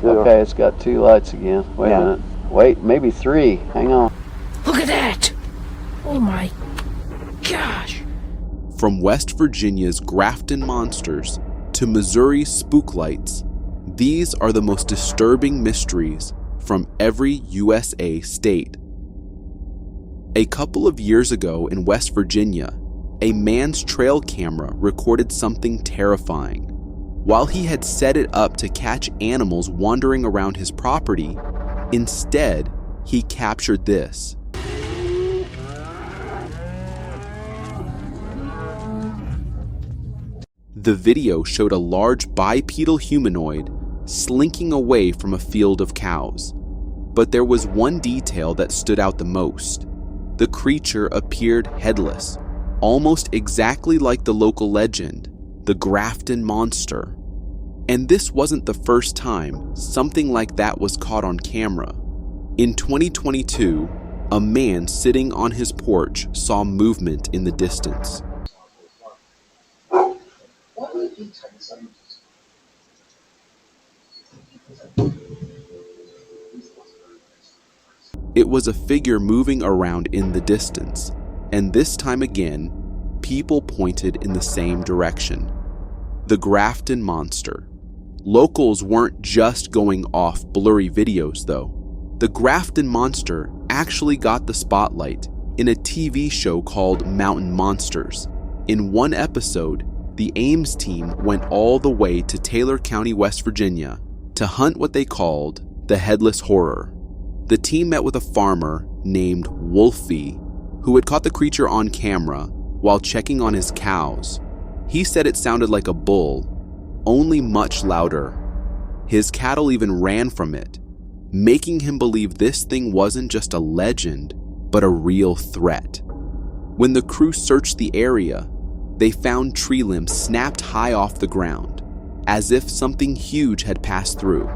Okay, it's got 2 lights again. Wait a minute. Wait, maybe 3. Hang on. Look at that! Oh my gosh! From West Virginia's Grafton monsters to Missouri's spook lights, these are the most disturbing mysteries from every USA state. A couple of years ago in West Virginia, a man's trail camera recorded something terrifying. While he had set it up to catch animals wandering around his property, instead, he captured this. The video showed a large bipedal humanoid slinking away from a field of cows. But there was one detail that stood out the most. The creature appeared headless, almost exactly like the local legend, the Grafton monster. And this wasn't the first time something like that was caught on camera. In 2022, a man sitting on his porch saw movement in the distance. It was a figure moving around in the distance, and this time again, people pointed in the same direction. The Grafton monster. Locals weren't just going off blurry videos though. The Grafton monster actually got the spotlight in a TV show called Mountain Monsters. In one episode, the Ames team went all the way to Taylor County, West Virginia, to hunt what they called the Headless Horror. The team met with a farmer named Wolfie, who had caught the creature on camera while checking on his cows. He said it sounded like a bull, only much louder. His cattle even ran from it, making him believe this thing wasn't just a legend, but a real threat. When the crew searched the area, they found tree limbs snapped high off the ground, as if something huge had passed through.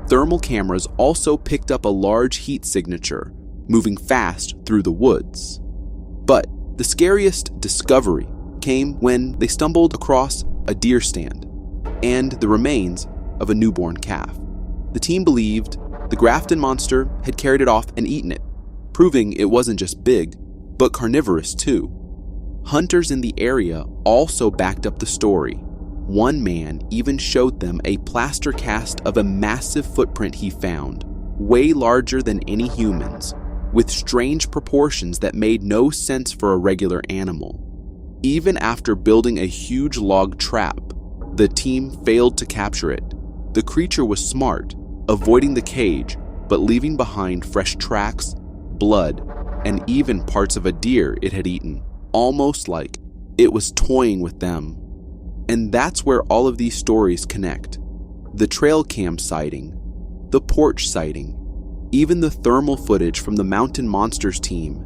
Thermal cameras also picked up a large heat signature, moving fast through the woods. But the scariest discovery came when they stumbled across a deer stand and the remains of a newborn calf. The team believed the Grafton monster had carried it off and eaten it, proving it wasn't just big, but carnivorous too. Hunters in the area also backed up the story. One man even showed them a plaster cast of a massive footprint he found, way larger than any humans, with strange proportions that made no sense for a regular animal. Even after building a huge log trap, the team failed to capture it. The creature was smart, avoiding the cage, but leaving behind fresh tracks, blood, and even parts of a deer it had eaten, almost like it was toying with them. And that's where all of these stories connect. The trail cam sighting, the porch sighting, even the thermal footage from the Mountain Monsters team.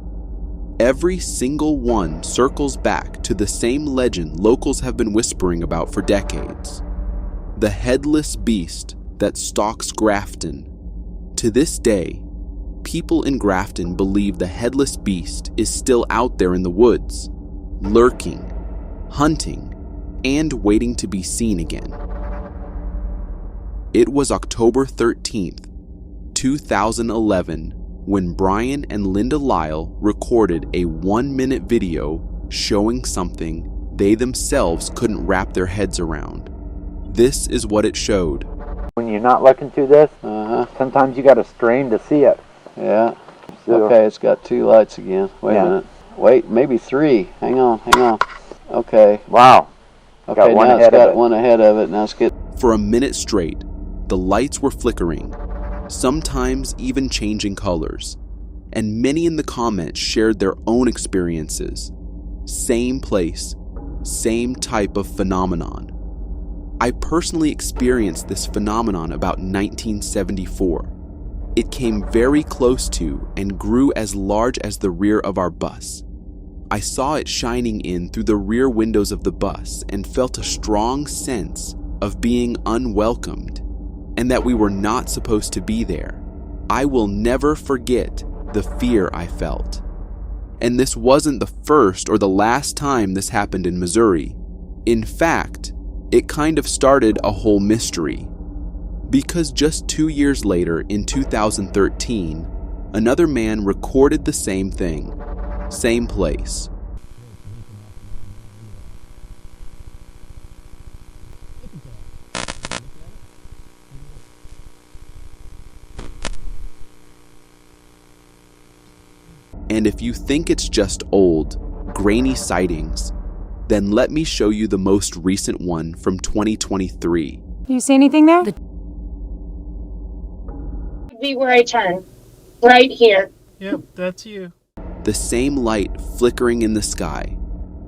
Every single one circles back to the same legend locals have been whispering about for decades. The headless beast that stalks Grafton. To this day, people in Grafton believe the headless beast is still out there in the woods, lurking, hunting, and waiting to be seen again. It was October 13th, 2011, when Brian and Linda Lyle recorded a 1-minute video showing something they themselves couldn't wrap their heads around. This is what it showed. When you're not looking through this, sometimes you got to strain to see it. Yeah. Okay, it's got 2 lights again. Wait a minute. Wait, maybe 3. Hang on. Okay. Wow. Okay, now it's got one ahead of it. Now it's good. For a minute straight, the lights were flickering, sometimes even changing colors, and many in the comments shared their own experiences. Same place, same type of phenomenon. I personally experienced this phenomenon about 1974. It came very close to and grew as large as the rear of our bus. I saw it shining in through the rear windows of the bus and felt a strong sense of being unwelcomed and that we were not supposed to be there. I will never forget the fear I felt. And this wasn't the first or the last time this happened in Missouri. In fact, it kind of started a whole mystery. Because just 2 years later, in 2013, another man recorded the same thing, same place. And if you think it's just old, grainy sightings, then let me show you the most recent one from 2023. Do you see anything there? Be where I turn. Right here. Yep, that's you. The same light flickering in the sky,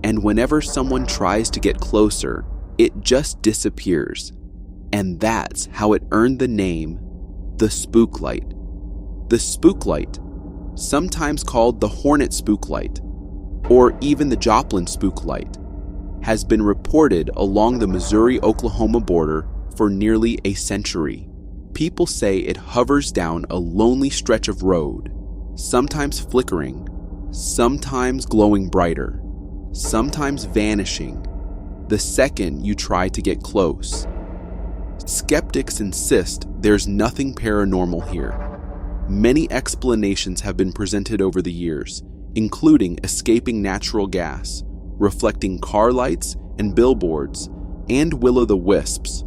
and whenever someone tries to get closer, it just disappears. And that's how it earned the name, the Spook Light. The Spook Light, sometimes called the Hornet Spook Light, or even the Joplin Spook Light, has been reported along the Missouri-Oklahoma border for nearly a century. People say it hovers down a lonely stretch of road, sometimes flickering, sometimes glowing brighter, sometimes vanishing the second you try to get close. Skeptics insist there's nothing paranormal here. Many explanations have been presented over the years, including escaping natural gas, reflecting car lights and billboards, and will-o'-the-wisps,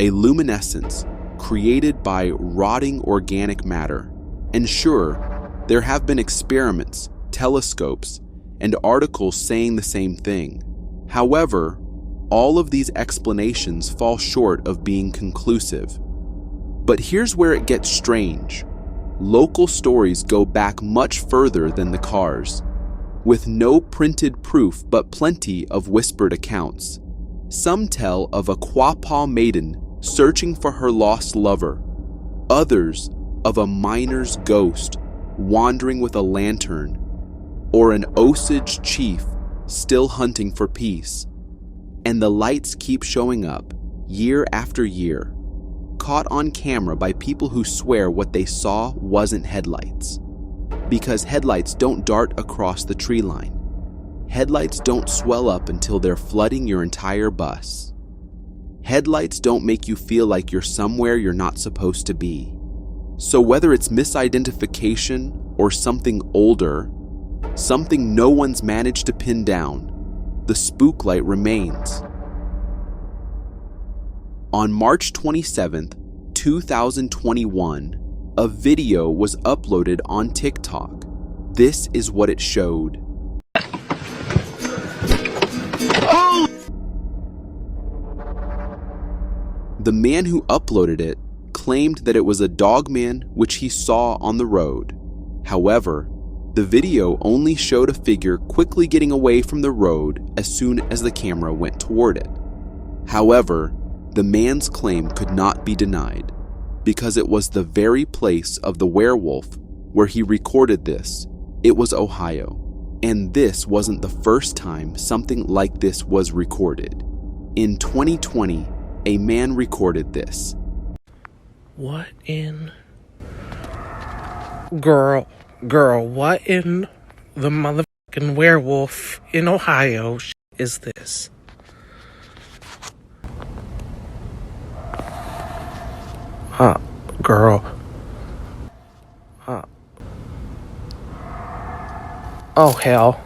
a luminescence created by rotting organic matter. And sure, there have been experiments, telescopes, and articles saying the same thing. However, all of these explanations fall short of being conclusive. But here's where it gets strange. Local stories go back much further than the cars, with no printed proof but plenty of whispered accounts. Some tell of a Quapaw maiden searching for her lost lover, others of a miner's ghost wandering with a lantern, or an Osage chief still hunting for peace. And the lights keep showing up, year after year, caught on camera by people who swear what they saw wasn't headlights. Because headlights don't dart across the tree line. Headlights don't swell up until they're flooding your entire bus. Headlights don't make you feel like you're somewhere you're not supposed to be. So whether it's misidentification or something older, something no one's managed to pin down, the spook light remains. On March 27th, 2021, a video was uploaded on TikTok. This is what it showed. The man who uploaded it claimed that it was a dogman which he saw on the road. However, the video only showed a figure quickly getting away from the road as soon as the camera went toward it. However, the man's claim could not be denied, because it was the very place of the werewolf where he recorded this. It was Ohio, and this wasn't the first time something like this was recorded. In 2020, a man recorded this. What in... Girl, what in the motherfucking werewolf in Ohio is this? Girl. Oh, hell.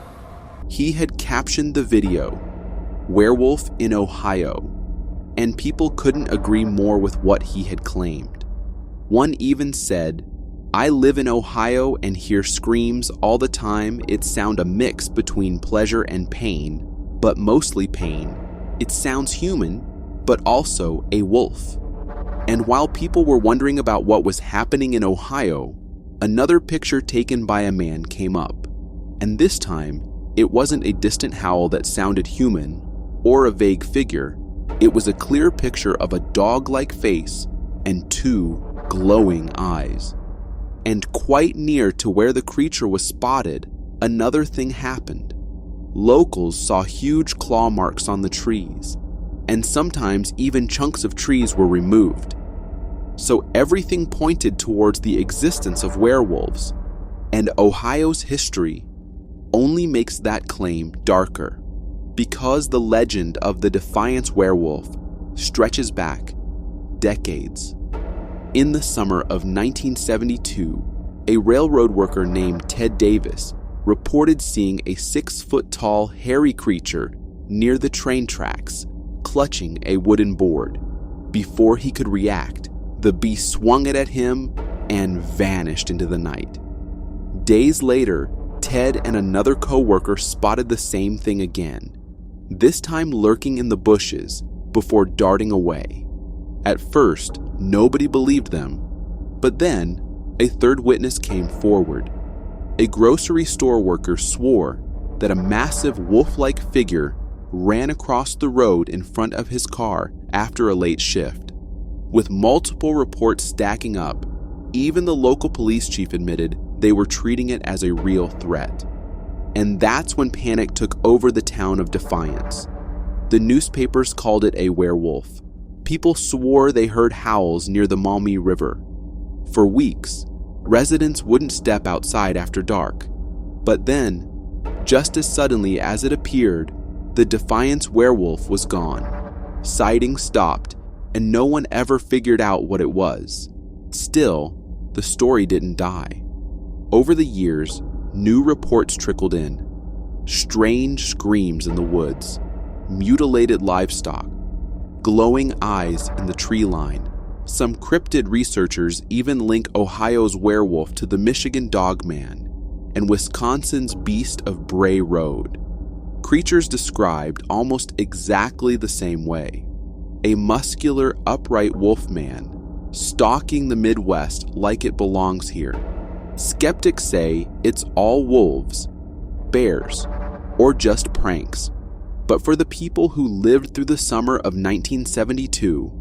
He had captioned the video, "Werewolf in Ohio," and people couldn't agree more with what he had claimed. One even said, "I live in Ohio and hear screams all the time. It sound a mix between pleasure and pain, but mostly pain. It sounds human, but also a wolf." And while people were wondering about what was happening in Ohio, another picture taken by a man came up. And this time, it wasn't a distant howl that sounded human or a vague figure. It was a clear picture of a dog-like face and two glowing eyes. And quite near to where the creature was spotted, another thing happened. Locals saw huge claw marks on the trees, and sometimes even chunks of trees were removed. So everything pointed towards the existence of werewolves, and Ohio's history only makes that claim darker, because the legend of the Defiance werewolf stretches back decades. In the summer of 1972, a railroad worker named Ted Davis reported seeing a 6-foot-tall hairy creature near the train tracks, clutching a wooden board. Before he could react, the beast swung it at him and vanished into the night. Days later, Ted and another co-worker spotted the same thing again, this time lurking in the bushes before darting away. At first, nobody believed them, but then a third witness came forward. A grocery store worker swore that a massive wolf-like figure ran across the road in front of his car after a late shift. With multiple reports stacking up, even the local police chief admitted they were treating it as a real threat. And that's when panic took over the town of Defiance. The newspapers called it a werewolf. People swore they heard howls near the Maumee River. For weeks, residents wouldn't step outside after dark. But then, just as suddenly as it appeared, the Defiance werewolf was gone. Sightings stopped, and no one ever figured out what it was. Still, the story didn't die. Over the years, new reports trickled in. Strange screams in the woods, mutilated livestock, glowing eyes in the tree line. Some cryptid researchers even link Ohio's werewolf to the Michigan dogman and Wisconsin's beast of Bray Road. Creatures described almost exactly the same way. A muscular, upright wolfman stalking the Midwest like it belongs here. Skeptics say it's all wolves, bears, or just pranks. But for the people who lived through the summer of 1972,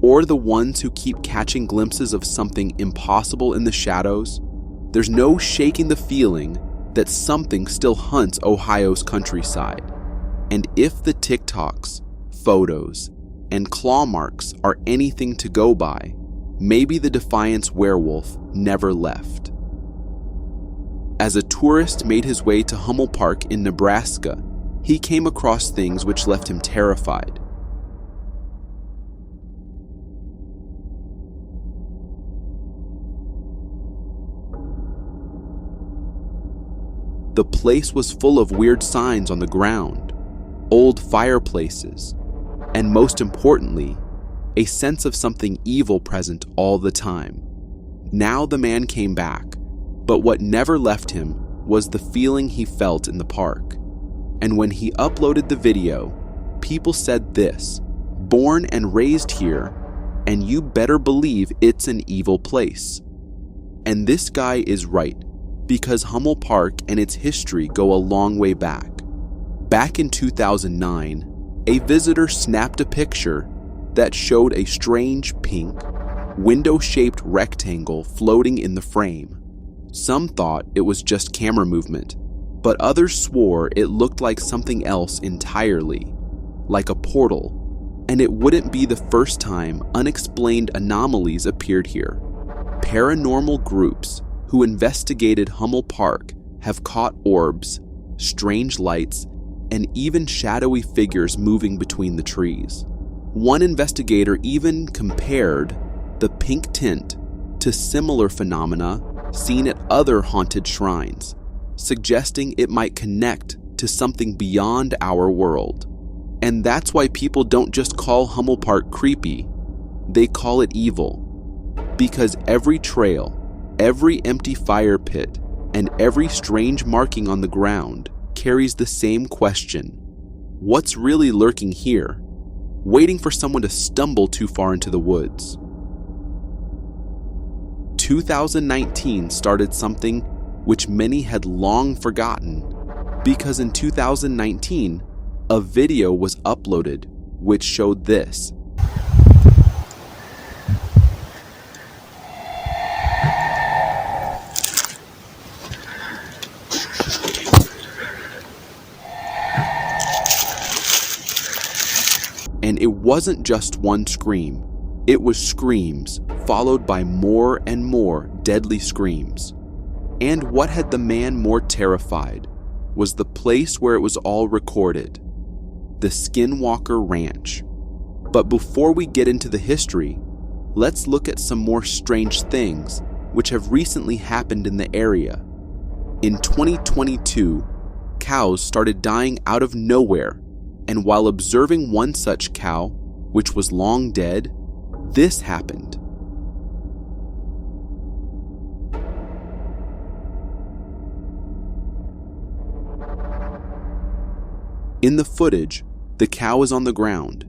or the ones who keep catching glimpses of something impossible in the shadows, there's no shaking the feeling that something still hunts Ohio's countryside. And if the TikToks, photos, and claw marks are anything to go by, maybe the Defiance werewolf never left. As a tourist made his way to Hummel Park in Nebraska, he came across things which left him terrified. The place was full of weird signs on the ground, old fireplaces, and most importantly, a sense of something evil present all the time. Now the man came back, but what never left him was the feeling he felt in the park. And when he uploaded the video, people said this: "Born and raised here, and you better believe it's an evil place." And this guy is right, because Hummel Park and its history go a long way back. Back in 2009, a visitor snapped a picture that showed a strange pink, window-shaped rectangle floating in the frame. Some thought it was just camera movement, but others swore it looked like something else entirely, like a portal, and it wouldn't be the first time unexplained anomalies appeared here. Paranormal groups who investigated Hummel Park have caught orbs, strange lights, and even shadowy figures moving between the trees. One investigator even compared the pink tint to similar phenomena seen at other haunted shrines, suggesting it might connect to something beyond our world. And that's why people don't just call Hummel Park creepy, they call it evil. Because every trail, every empty fire pit, and every strange marking on the ground carries the same question: what's really lurking here, waiting for someone to stumble too far into the woods? 2019 started something which many had long forgotten, because in 2019, a video was uploaded which showed this. And it wasn't just one scream. It was screams followed by more and more deadly screams. And what had the man more terrified was the place where it was all recorded, the Skinwalker Ranch. But before we get into the history, let's look at some more strange things which have recently happened in the area. In 2022, cows started dying out of nowhere, and while observing one such cow, which was long dead, this happened. In the footage, the cow is on the ground,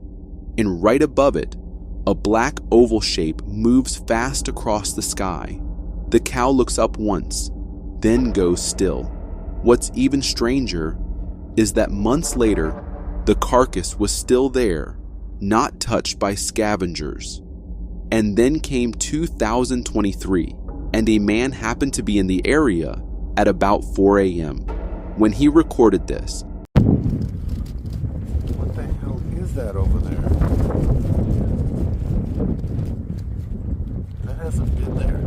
and right above it, a black oval shape moves fast across the sky. The cow looks up once, then goes still. What's even stranger is that months later, the carcass was still there, not touched by scavengers. And then came 2023, and a man happened to be in the area at about 4 a.m. when he recorded this. What the hell is that over there? That hasn't been there.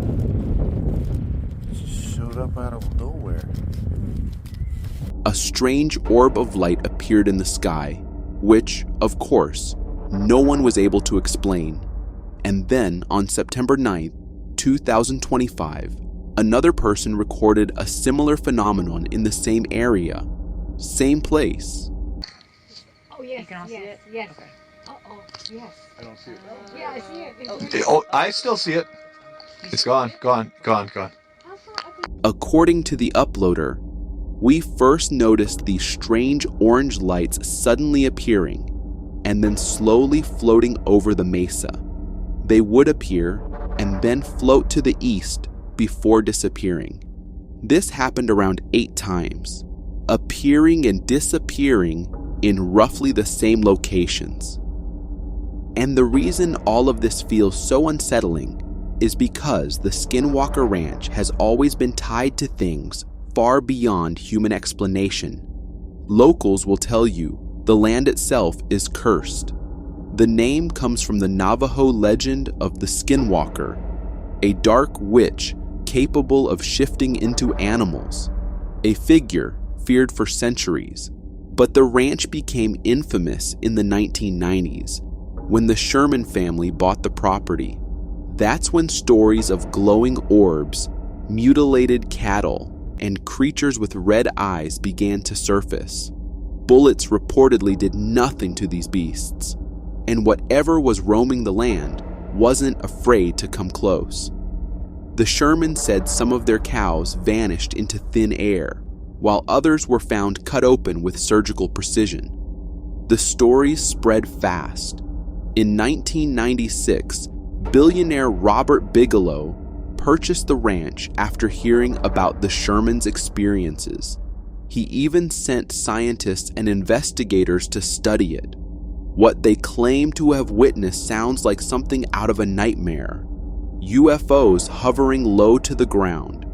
It just showed up out of nowhere. A strange orb of light appeared in the sky, which, of course, no one was able to explain. And then, on September 9th, 2025, another person recorded a similar phenomenon in the same area, same place. Oh, yes, You can all see it? yes. Okay. Uh-oh, yes. I don't see it. Yeah, I see it. Oh, I still see it. It's gone. According to the uploader, we first noticed these strange orange lights suddenly appearing and then slowly floating over the mesa. They would appear and then float to the east before disappearing. This happened around 8 times, appearing and disappearing in roughly the same locations. And the reason all of this feels so unsettling is because the Skinwalker Ranch has always been tied to things far beyond human explanation. Locals will tell you the land itself is cursed. The name comes from the Navajo legend of the Skinwalker, a dark witch capable of shifting into animals, a figure feared for centuries. But the ranch became infamous in the 1990s when the Sherman family bought the property. That's when stories of glowing orbs, mutilated cattle, and creatures with red eyes began to surface. Bullets reportedly did nothing to these beasts, and whatever was roaming the land wasn't afraid to come close. The Sherman said some of their cows vanished into thin air, while others were found cut open with surgical precision. The stories spread fast. In 1996, billionaire Robert Bigelow purchased the ranch after hearing about the Sherman's experiences. He even sent scientists and investigators to study it. What they claim to have witnessed sounds like something out of a nightmare. UFOs hovering low to the ground,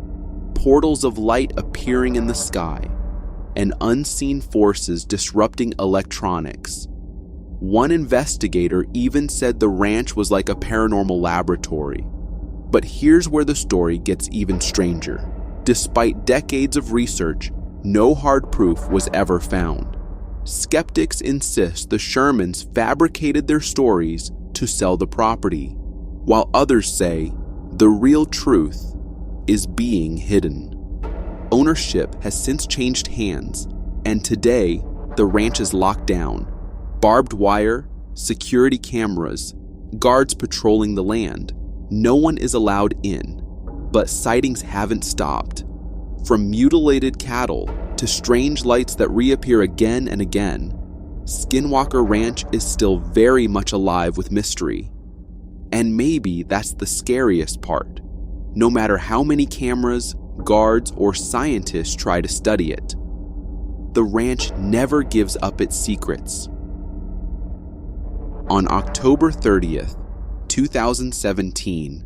portals of light appearing in the sky, and unseen forces disrupting electronics. One investigator even said the ranch was like a paranormal laboratory. But here's where the story gets even stranger. Despite decades of research, no hard proof was ever found. Skeptics insist the Shermans fabricated their stories to sell the property, while others say the real truth is being hidden. Ownership has since changed hands, and today the ranch is locked down. Barbed wire, security cameras, guards patrolling the land. No one is allowed in, but sightings haven't stopped. From mutilated cattle to strange lights that reappear again and again, Skinwalker Ranch is still very much alive with mystery. And maybe that's the scariest part. No matter how many cameras, guards, or scientists try to study it, the ranch never gives up its secrets. On October 30th, 2017,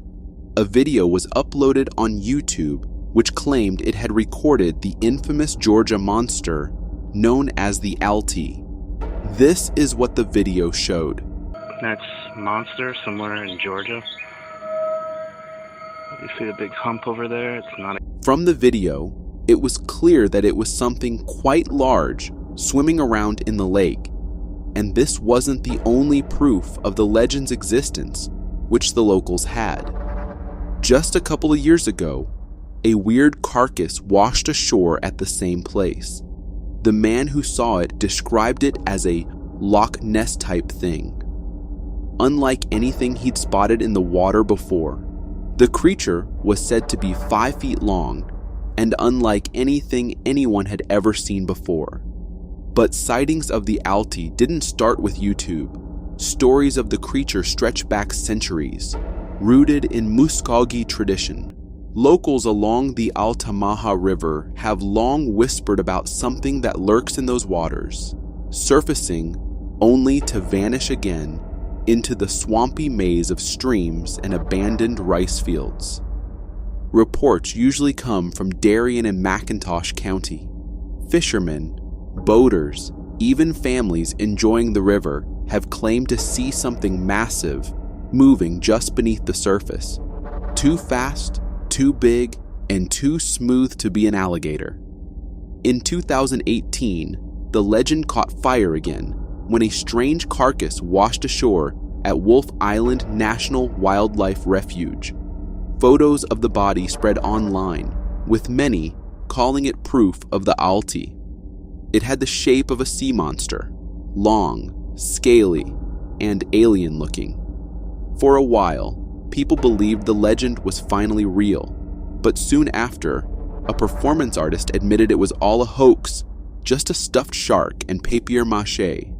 a video was uploaded on YouTube which claimed it had recorded the infamous Georgia monster known as the Alti. This is what the video showed. That's monster somewhere in Georgia. You see the big hump over there? It's not. From the video, it was clear that it was something quite large swimming around in the lake. And this wasn't the only proof of the legend's existence. which the locals had. Just a couple of years ago, a weird carcass washed ashore at the same place. The man who saw it described it as a Loch Ness type thing. Unlike anything he'd spotted in the water before, the creature was said to be 5 feet long and unlike anything anyone had ever seen before. But sightings of the Alti didn't start with YouTube. Stories of the creature stretch back centuries, rooted in Muskogee tradition. Locals along the Altamaha River have long whispered about something that lurks in those waters, surfacing only to vanish again into the swampy maze of streams and abandoned rice fields. Reports usually come from Darien and McIntosh County. Fishermen, boaters, even families enjoying the river have claimed to see something massive moving just beneath the surface. Too fast, too big, and too smooth to be an alligator. In 2018, the legend caught fire again when a strange carcass washed ashore at Wolf Island National Wildlife Refuge. Photos of the body spread online, with many calling it proof of the Alti. It had the shape of a sea monster, long, scaly, and alien-looking. For a while, people believed the legend was finally real, but soon after, a performance artist admitted it was all a hoax, just a stuffed shark and papier-mâché.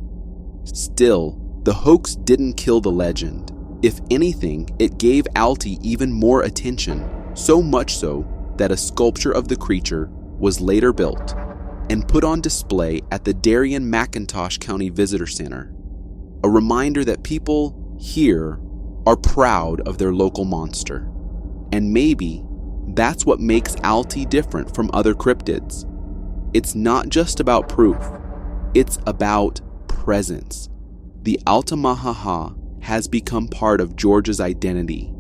Still, the hoax didn't kill the legend. If anything, it gave Alti even more attention, so much so that a sculpture of the creature was later built and put on display at the Darien-McIntosh County Visitor Center, a reminder that people here are proud of their local monster. And maybe that's what makes Alti different from other cryptids. It's not just about proof, it's about presence. The Altamaha has become part of Georgia's identity,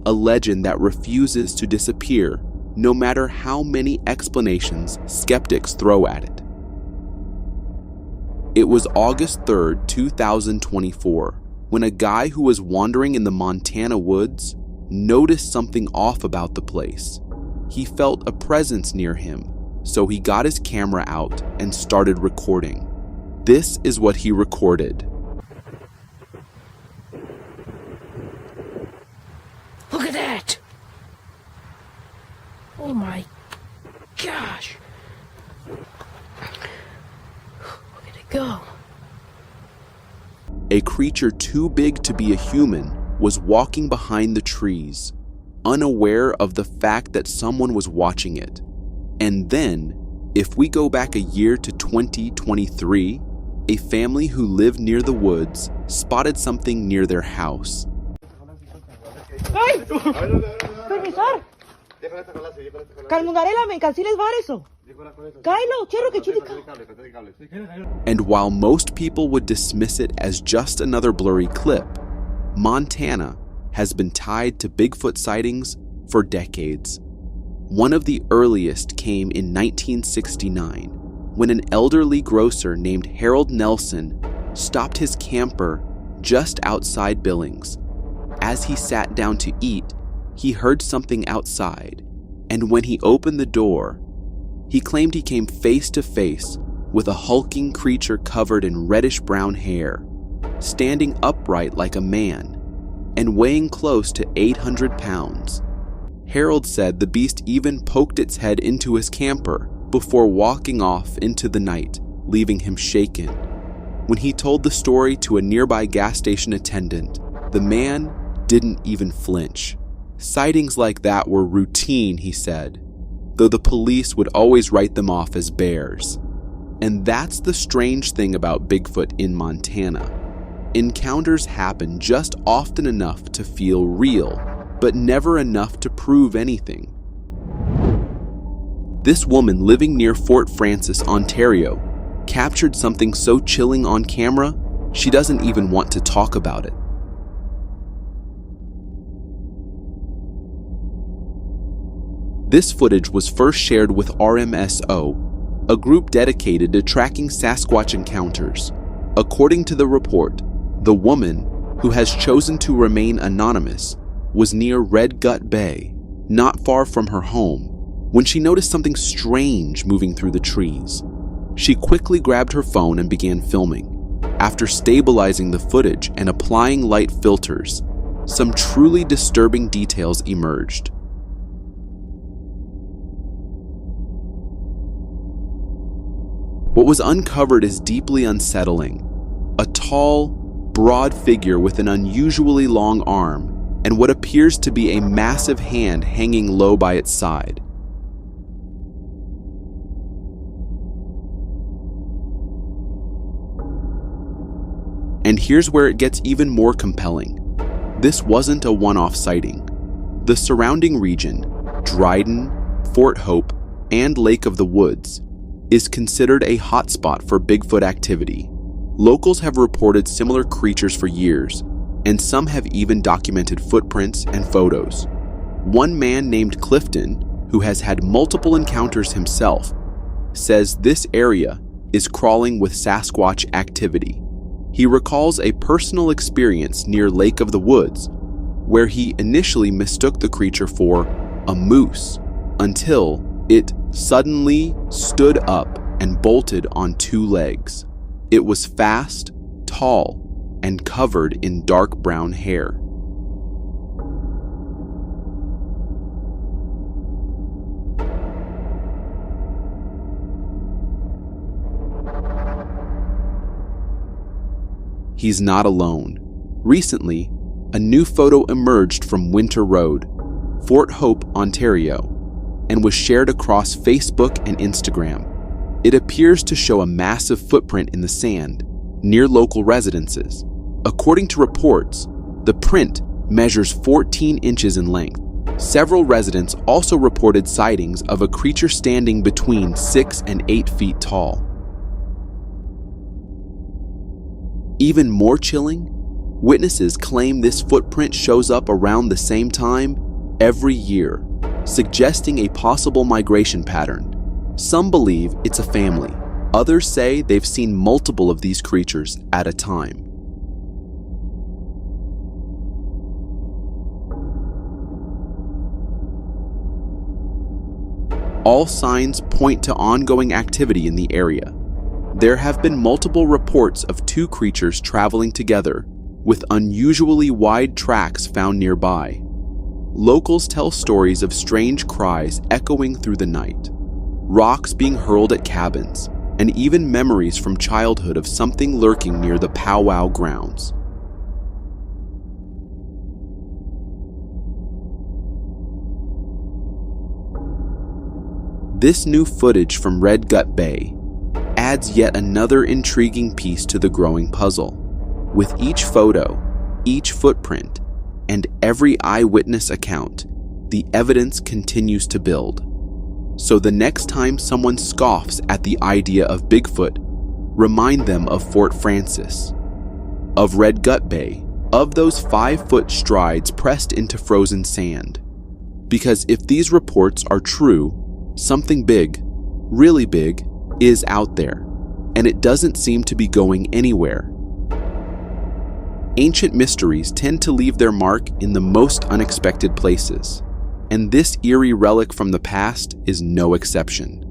a legend that refuses to disappear no matter how many explanations skeptics throw at it. It was August 3rd, 2024, when a guy who was wandering in the Montana woods noticed something off about the place. He felt a presence near him, so he got his camera out and started recording. This is what he recorded. Look at that! Oh my gosh! Look at it go. A creature too big to be a human was walking behind the trees, unaware of the fact that someone was watching it. And then, if we go back a year to 2023, a family who lived near the woods spotted something near their house. ¡Ay! ¡Permisar! Calmungarela, me canceles var eso. Kylo, quiero que chidica. And while most people would dismiss it as just another blurry clip, Montana has been tied to Bigfoot sightings for decades. One of the earliest came in 1969, when an elderly grocer named Harold Nelson stopped his camper just outside Billings. As he sat down to eat, he heard something outside, and when he opened the door, he claimed he came face to face with a hulking creature covered in reddish-brown hair, standing upright like a man, and weighing close to 800 pounds. Harold said the beast even poked its head into his camper before walking off into the night, leaving him shaken. When he told the story to a nearby gas station attendant, the man didn't even flinch. Sightings like that were routine, he said, though the police would always write them off as bears. And that's the strange thing about Bigfoot in Montana. Encounters happen just often enough to feel real, but never enough to prove anything. This woman living near Fort Frances, Ontario, captured something so chilling on camera, she doesn't even want to talk about it. This footage was first shared with RMSO, a group dedicated to tracking Sasquatch encounters. According to the report, the woman, who has chosen to remain anonymous, was near Red Gut Bay, not far from her home, when she noticed something strange moving through the trees. She quickly grabbed her phone and began filming. After stabilizing the footage and applying light filters, some truly disturbing details emerged. What was uncovered is deeply unsettling. A tall, broad figure with an unusually long arm and what appears to be a massive hand hanging low by its side. And here's where it gets even more compelling. This wasn't a one-off sighting. The surrounding region, Dryden, Fort Hope, and Lake of the Woods, is considered a hotspot for Bigfoot activity. Locals have reported similar creatures for years, and some have even documented footprints and photos. One man named Clifton, who has had multiple encounters himself, says this area is crawling with Sasquatch activity. He recalls a personal experience near Lake of the Woods, where he initially mistook the creature for a moose until it suddenly stood up and bolted on two legs. It was fast, tall, and covered in dark brown hair. He's not alone. Recently, a new photo emerged from Winter Road, Fort Hope, Ontario, and was shared across Facebook and Instagram. It appears to show a massive footprint in the sand near local residences. According to reports, the print measures 14 inches in length. Several residents also reported sightings of a creature standing between 6 and 8 feet tall. Even more chilling, witnesses claim this footprint shows up around the same time every year, suggesting a possible migration pattern. Some believe it's a family. Others say they've seen multiple of these creatures at a time. All signs point to ongoing activity in the area. There have been multiple reports of two creatures traveling together, with unusually wide tracks found nearby. Locals tell stories of strange cries echoing through the night, rocks being hurled at cabins, and even memories from childhood of something lurking near the powwow grounds. This new footage from Red Gut Bay adds yet another intriguing piece to the growing puzzle. With each photo, each footprint, and every eyewitness account, the evidence continues to build. So the next time someone scoffs at the idea of Bigfoot, remind them of Fort Francis, of Red Gut Bay, of those 5-foot strides pressed into frozen sand. Because if these reports are true, something big, really big, is out there, and it doesn't seem to be going anywhere. Ancient mysteries tend to leave their mark in the most unexpected places, and this eerie relic from the past is no exception.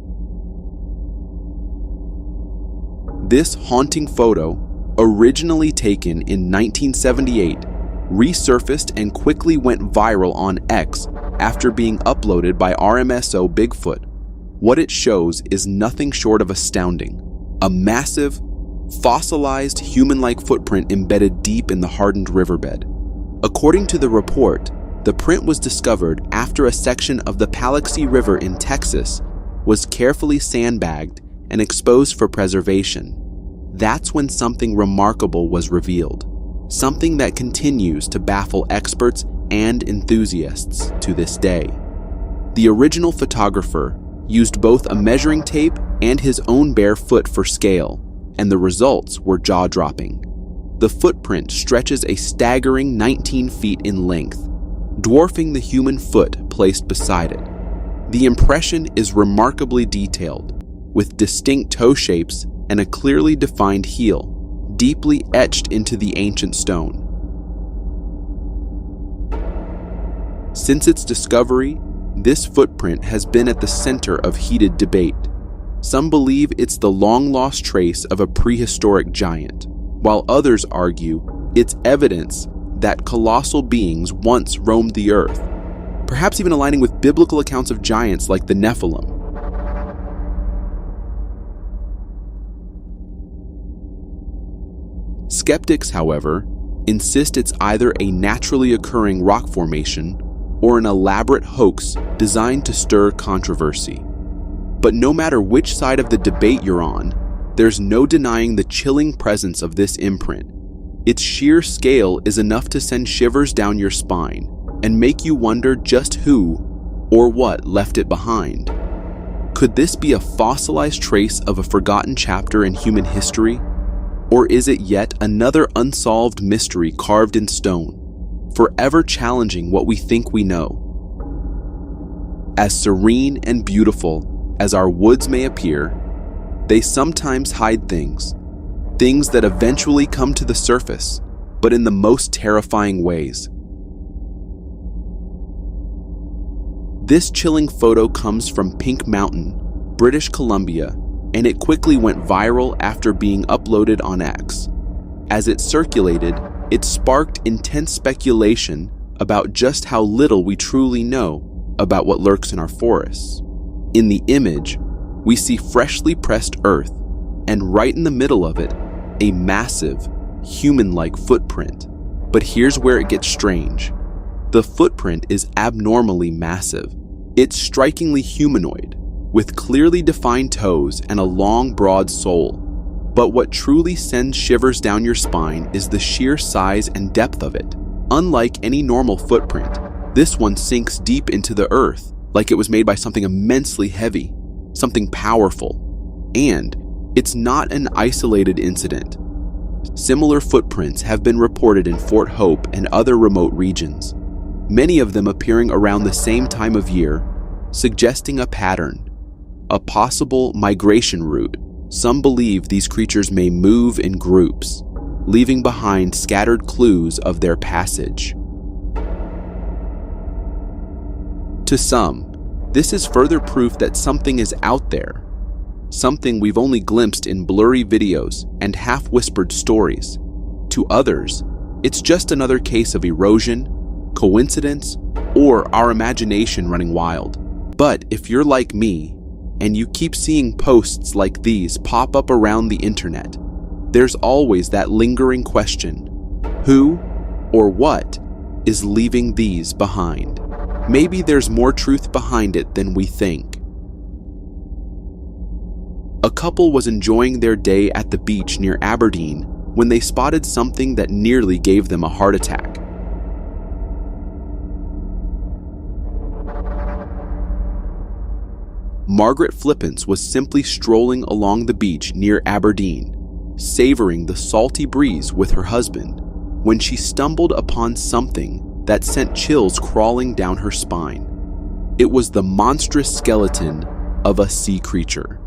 This haunting photo, originally taken in 1978, resurfaced and quickly went viral on X after being uploaded by RMSO Bigfoot. What it shows is nothing short of astounding. A massive, fossilized human-like footprint embedded deep in the hardened riverbed. According to the report, the print was discovered after a section of the Paluxy River in Texas was carefully sandbagged and exposed for preservation. That's when something remarkable was revealed, something that continues to baffle experts and enthusiasts to this day. The original photographer used both a measuring tape and his own bare foot for scale, and the results were jaw-dropping. The footprint stretches a staggering 19 feet in length, dwarfing the human foot placed beside it. The impression is remarkably detailed, with distinct toe shapes and a clearly defined heel, deeply etched into the ancient stone. Since its discovery, this footprint has been at the center of heated debate. Some believe it's the long-lost trace of a prehistoric giant, while others argue it's evidence that colossal beings once roamed the earth, perhaps even aligning with biblical accounts of giants like the Nephilim. Skeptics, however, insist it's either a naturally occurring rock formation or an elaborate hoax designed to stir controversy. But no matter which side of the debate you're on, there's no denying the chilling presence of this imprint. Its sheer scale is enough to send shivers down your spine and make you wonder just who or what left it behind. Could this be a fossilized trace of a forgotten chapter in human history? Or is it yet another unsolved mystery carved in stone, forever challenging what we think we know? As serene and beautiful as our woods may appear, they sometimes hide things that eventually come to the surface, but in the most terrifying ways. This chilling photo comes from Pink Mountain, British Columbia, and it quickly went viral after being uploaded on X. As it circulated, it sparked intense speculation about just how little we truly know about what lurks in our forests. In the image, we see freshly pressed earth, and right in the middle of it, a massive, human-like footprint. But here's where it gets strange. The footprint is abnormally massive. It's strikingly humanoid, with clearly defined toes and a long, broad sole. But what truly sends shivers down your spine is the sheer size and depth of it. Unlike any normal footprint, this one sinks deep into the earth, like it was made by something immensely heavy, something powerful. And it's not an isolated incident. Similar footprints have been reported in Fort Hope and other remote regions, many of them appearing around the same time of year, suggesting a pattern, a possible migration route. Some believe these creatures may move in groups, leaving behind scattered clues of their passage. To some, this is further proof that something is out there, something we've only glimpsed in blurry videos and half-whispered stories. To others, it's just another case of erosion, coincidence, or our imagination running wild. But if you're like me, and you keep seeing posts like these pop up around the internet, there's always that lingering question: who or what is leaving these behind? Maybe there's more truth behind it than we think. A couple was enjoying their day at the beach near Aberdeen when they spotted something that nearly gave them a heart attack. Margaret Flippance was simply strolling along the beach near Aberdeen, savoring the salty breeze with her husband, when she stumbled upon something that sent chills crawling down her spine. It was the monstrous skeleton of a sea creature,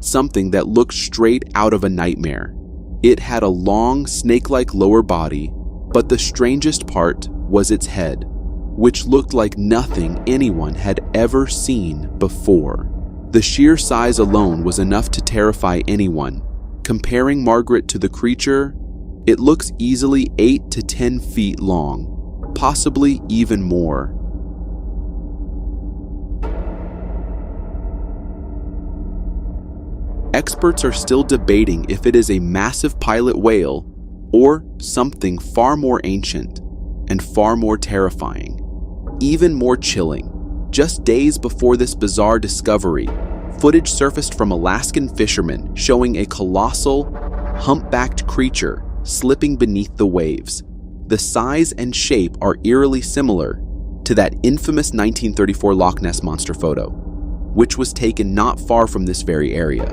something that looked straight out of a nightmare. It had a long, snake-like lower body, but the strangest part was its head, which looked like nothing anyone had ever seen before. The sheer size alone was enough to terrify anyone. Comparing Margaret to the creature, it looks easily 8 to 10 feet long, possibly even more. Experts are still debating if it is a massive pilot whale or something far more ancient and far more terrifying. Even more chilling, just days before this bizarre discovery, footage surfaced from Alaskan fishermen showing a colossal, humpbacked creature slipping beneath the waves. The size and shape are eerily similar to that infamous 1934 Loch Ness Monster photo, which was taken not far from this very area.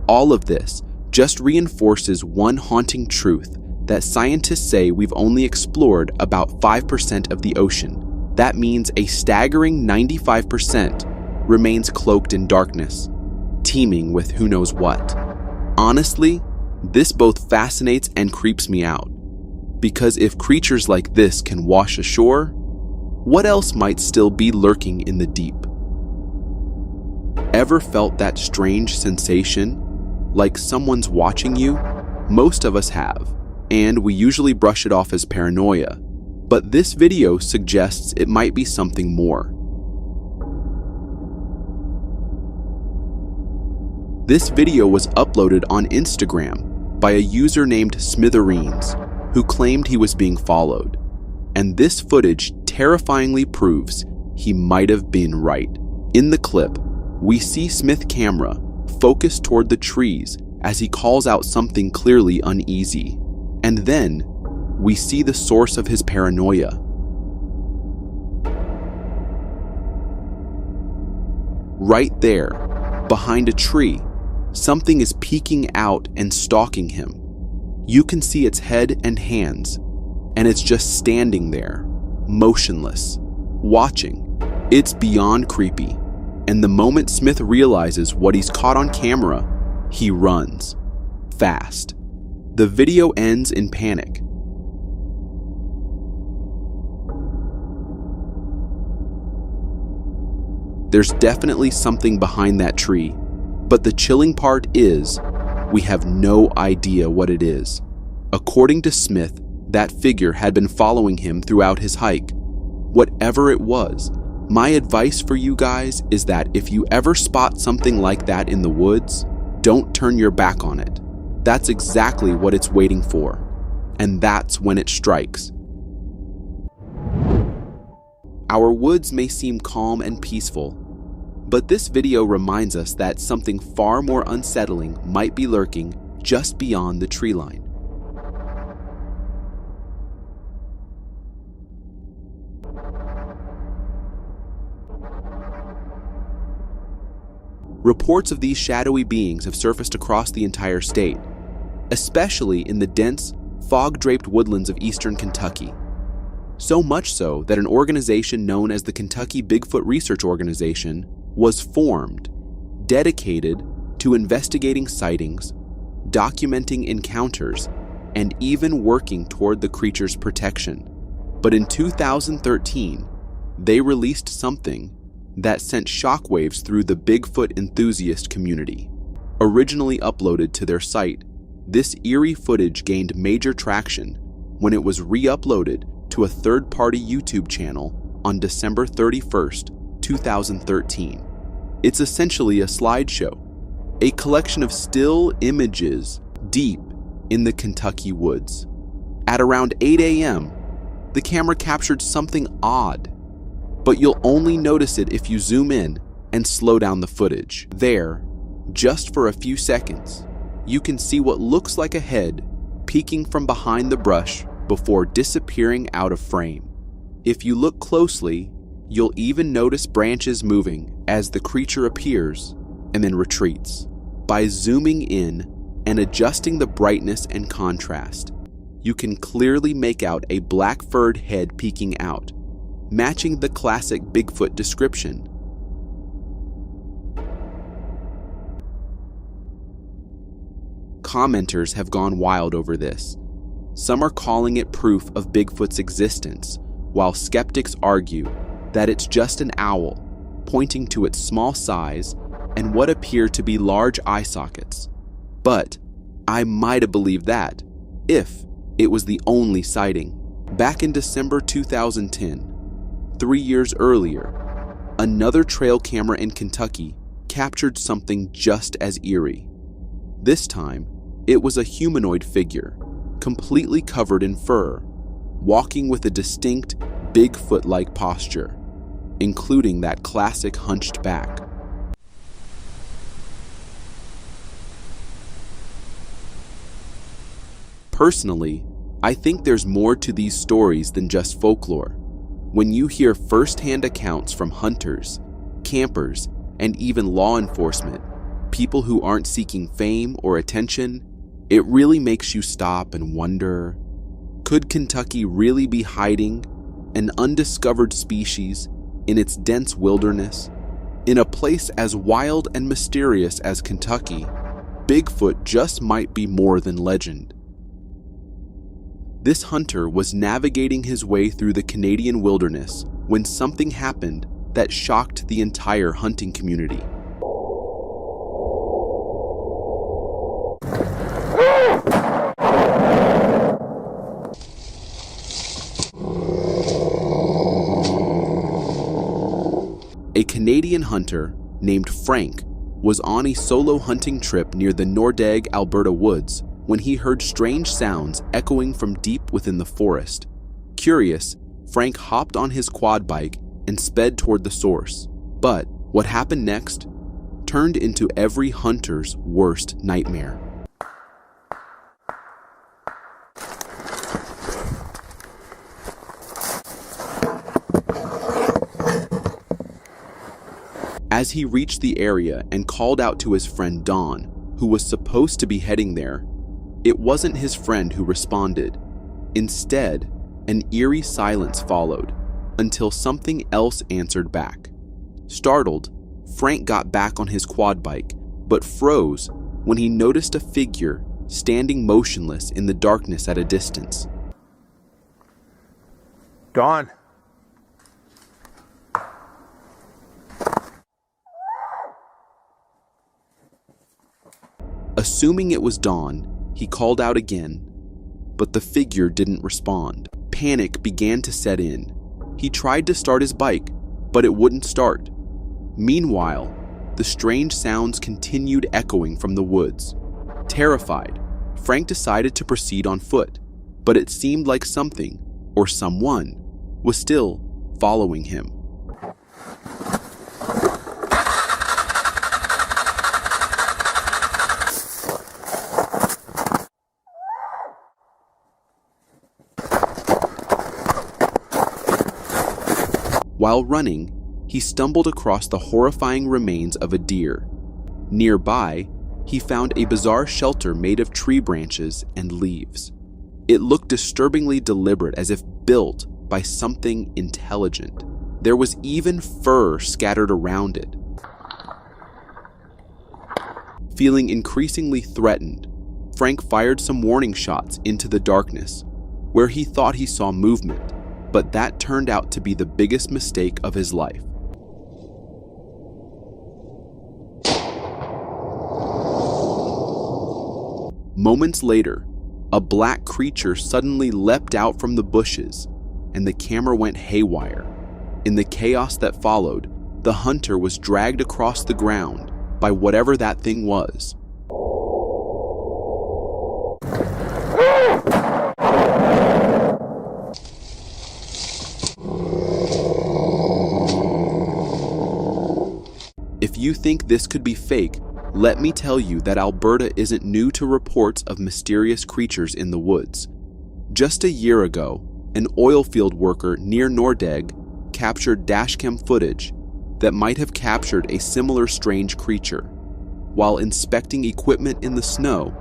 All of this just reinforces one haunting truth: that scientists say we've only explored about 5% of the ocean. That means a staggering 95% remains cloaked in darkness, teeming with who knows what. Honestly, This both fascinates and creeps me out, because if creatures like this can wash ashore, what else might still be lurking in the deep? Ever felt that strange sensation, like someone's watching you? Most of us have, and we usually brush it off as paranoia, but this video suggests it might be something more. This video was uploaded on Instagram by a user named Smithereens, who claimed he was being followed, and this footage terrifyingly proves he might have been right. In the clip, we see Smith's camera focus toward the trees as he calls out something clearly uneasy, and then we see the source of his paranoia. Right there, behind a tree, something is peeking out and stalking him. You can see its head and hands, and it's just standing there, motionless, watching. It's beyond creepy, and the moment Smith realizes what he's caught on camera, he runs, fast. The video ends in panic. There's definitely something behind that tree, but the chilling part is, we have no idea what it is. According to Smith, that figure had been following him throughout his hike. Whatever it was, my advice for you guys is that if you ever spot something like that in the woods, don't turn your back on it. That's exactly what it's waiting for, and that's when it strikes. Our woods may seem calm and peaceful, but this video reminds us that something far more unsettling might be lurking just beyond the tree line. Reports of these shadowy beings have surfaced across the entire state, especially in the dense, fog-draped woodlands of eastern Kentucky. So much so that an organization known as the Kentucky Bigfoot Research Organization was formed, dedicated to investigating sightings, documenting encounters, and even working toward the creature's protection. But in 2013, they released something that sent shockwaves through the Bigfoot enthusiast community. Originally uploaded to their site, this eerie footage gained major traction when it was re-uploaded to a third-party YouTube channel on December 31st, 2013. It's essentially a slideshow, a collection of still images deep in the Kentucky woods. At around 8 a.m., the camera captured something odd, but you'll only notice it if you zoom in and slow down the footage. There, just for a few seconds, you can see what looks like a head peeking from behind the brush before disappearing out of frame. If you look closely, you'll even notice branches moving as the creature appears and then retreats. By zooming in and adjusting the brightness and contrast, you can clearly make out a black furred head peeking out, matching the classic Bigfoot description. Commenters have gone wild over this. Some are calling it proof of Bigfoot's existence, while skeptics argue that it's just an owl, pointing to its small size and what appear to be large eye sockets. But I might have believed that, if it was the only sighting. Back in December 2010, 3 years earlier, another trail camera in Kentucky captured something just as eerie. This time, it was a humanoid figure, completely covered in fur, walking with a distinct Bigfoot-like posture, including that classic hunched back. Personally, I think there's more to these stories than just folklore. When you hear first-hand accounts from hunters, campers, and even law enforcement, people who aren't seeking fame or attention, it really makes you stop and wonder, could Kentucky really be hiding an undiscovered species in its dense wilderness? In a place as wild and mysterious as Kentucky, Bigfoot just might be more than legend. This hunter was navigating his way through the Canadian wilderness when something happened that shocked the entire hunting community. A Canadian hunter named Frank was on a solo hunting trip near the Nordegg, Alberta woods when he heard strange sounds echoing from deep within the forest. Curious, Frank hopped on his quad bike and sped toward the source. But what happened next turned into every hunter's worst nightmare. As he reached the area and called out to his friend Don, who was supposed to be heading there, it wasn't his friend who responded. Instead, an eerie silence followed until something else answered back. Startled, Frank got back on his quad bike, but froze when he noticed a figure standing motionless in the darkness at a distance. Dawn. Assuming it was Dawn, he called out again, but the figure didn't respond. Panic began to set in. He tried to start his bike, but it wouldn't start. Meanwhile, the strange sounds continued echoing from the woods. Terrified, Frank decided to proceed on foot, but it seemed like something, or someone, was still following him. While running, he stumbled across the horrifying remains of a deer. Nearby, he found a bizarre shelter made of tree branches and leaves. It looked disturbingly deliberate, as if built by something intelligent. There was even fur scattered around it. Feeling increasingly threatened, Frank fired some warning shots into the darkness, where he thought he saw movement, but that turned out to be the biggest mistake of his life. Moments later, a black creature suddenly leapt out from the bushes, and the camera went haywire. In the chaos that followed, the hunter was dragged across the ground by whatever that thing was. If you think this could be fake, let me tell you that Alberta isn't new to reports of mysterious creatures in the woods. Just a year ago, an oil field worker near Nordegg captured dashcam footage that might have captured a similar strange creature. While inspecting equipment in the snow,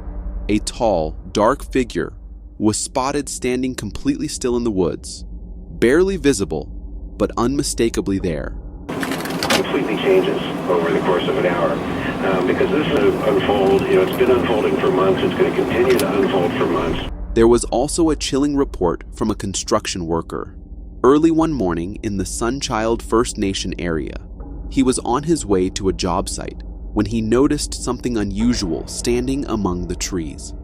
a tall, dark figure was spotted standing completely still in the woods, barely visible, but unmistakably there. Completely changes over the course of an hour. Because this unfold, it's been unfolding for months. It's going to continue to unfold for months. There was also a chilling report from a construction worker. Early one morning in the Sunchild First Nation area, he was on his way to a job site when he noticed something unusual standing among the trees.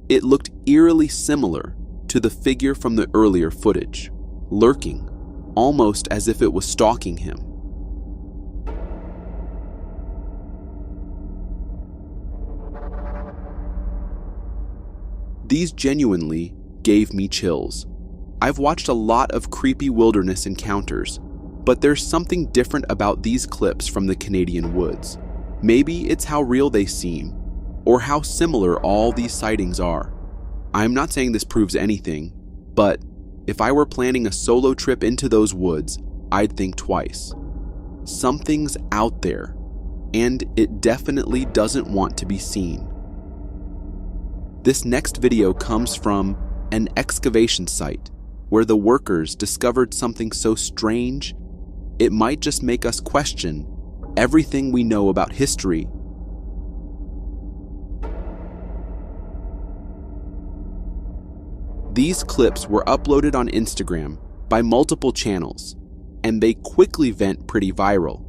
It looked eerily similar to the figure from the earlier footage, lurking, almost as if it was stalking him. These genuinely gave me chills. I've watched a lot of creepy wilderness encounters, but there's something different about these clips from the Canadian woods. Maybe it's how real they seem, or how similar all these sightings are. I'm not saying this proves anything, but if I were planning a solo trip into those woods, I'd think twice. Something's out there, and it definitely doesn't want to be seen. This next video comes from an excavation site where the workers discovered something so strange, it might just make us question everything we know about history. These clips were uploaded on Instagram by multiple channels, and they quickly went pretty viral.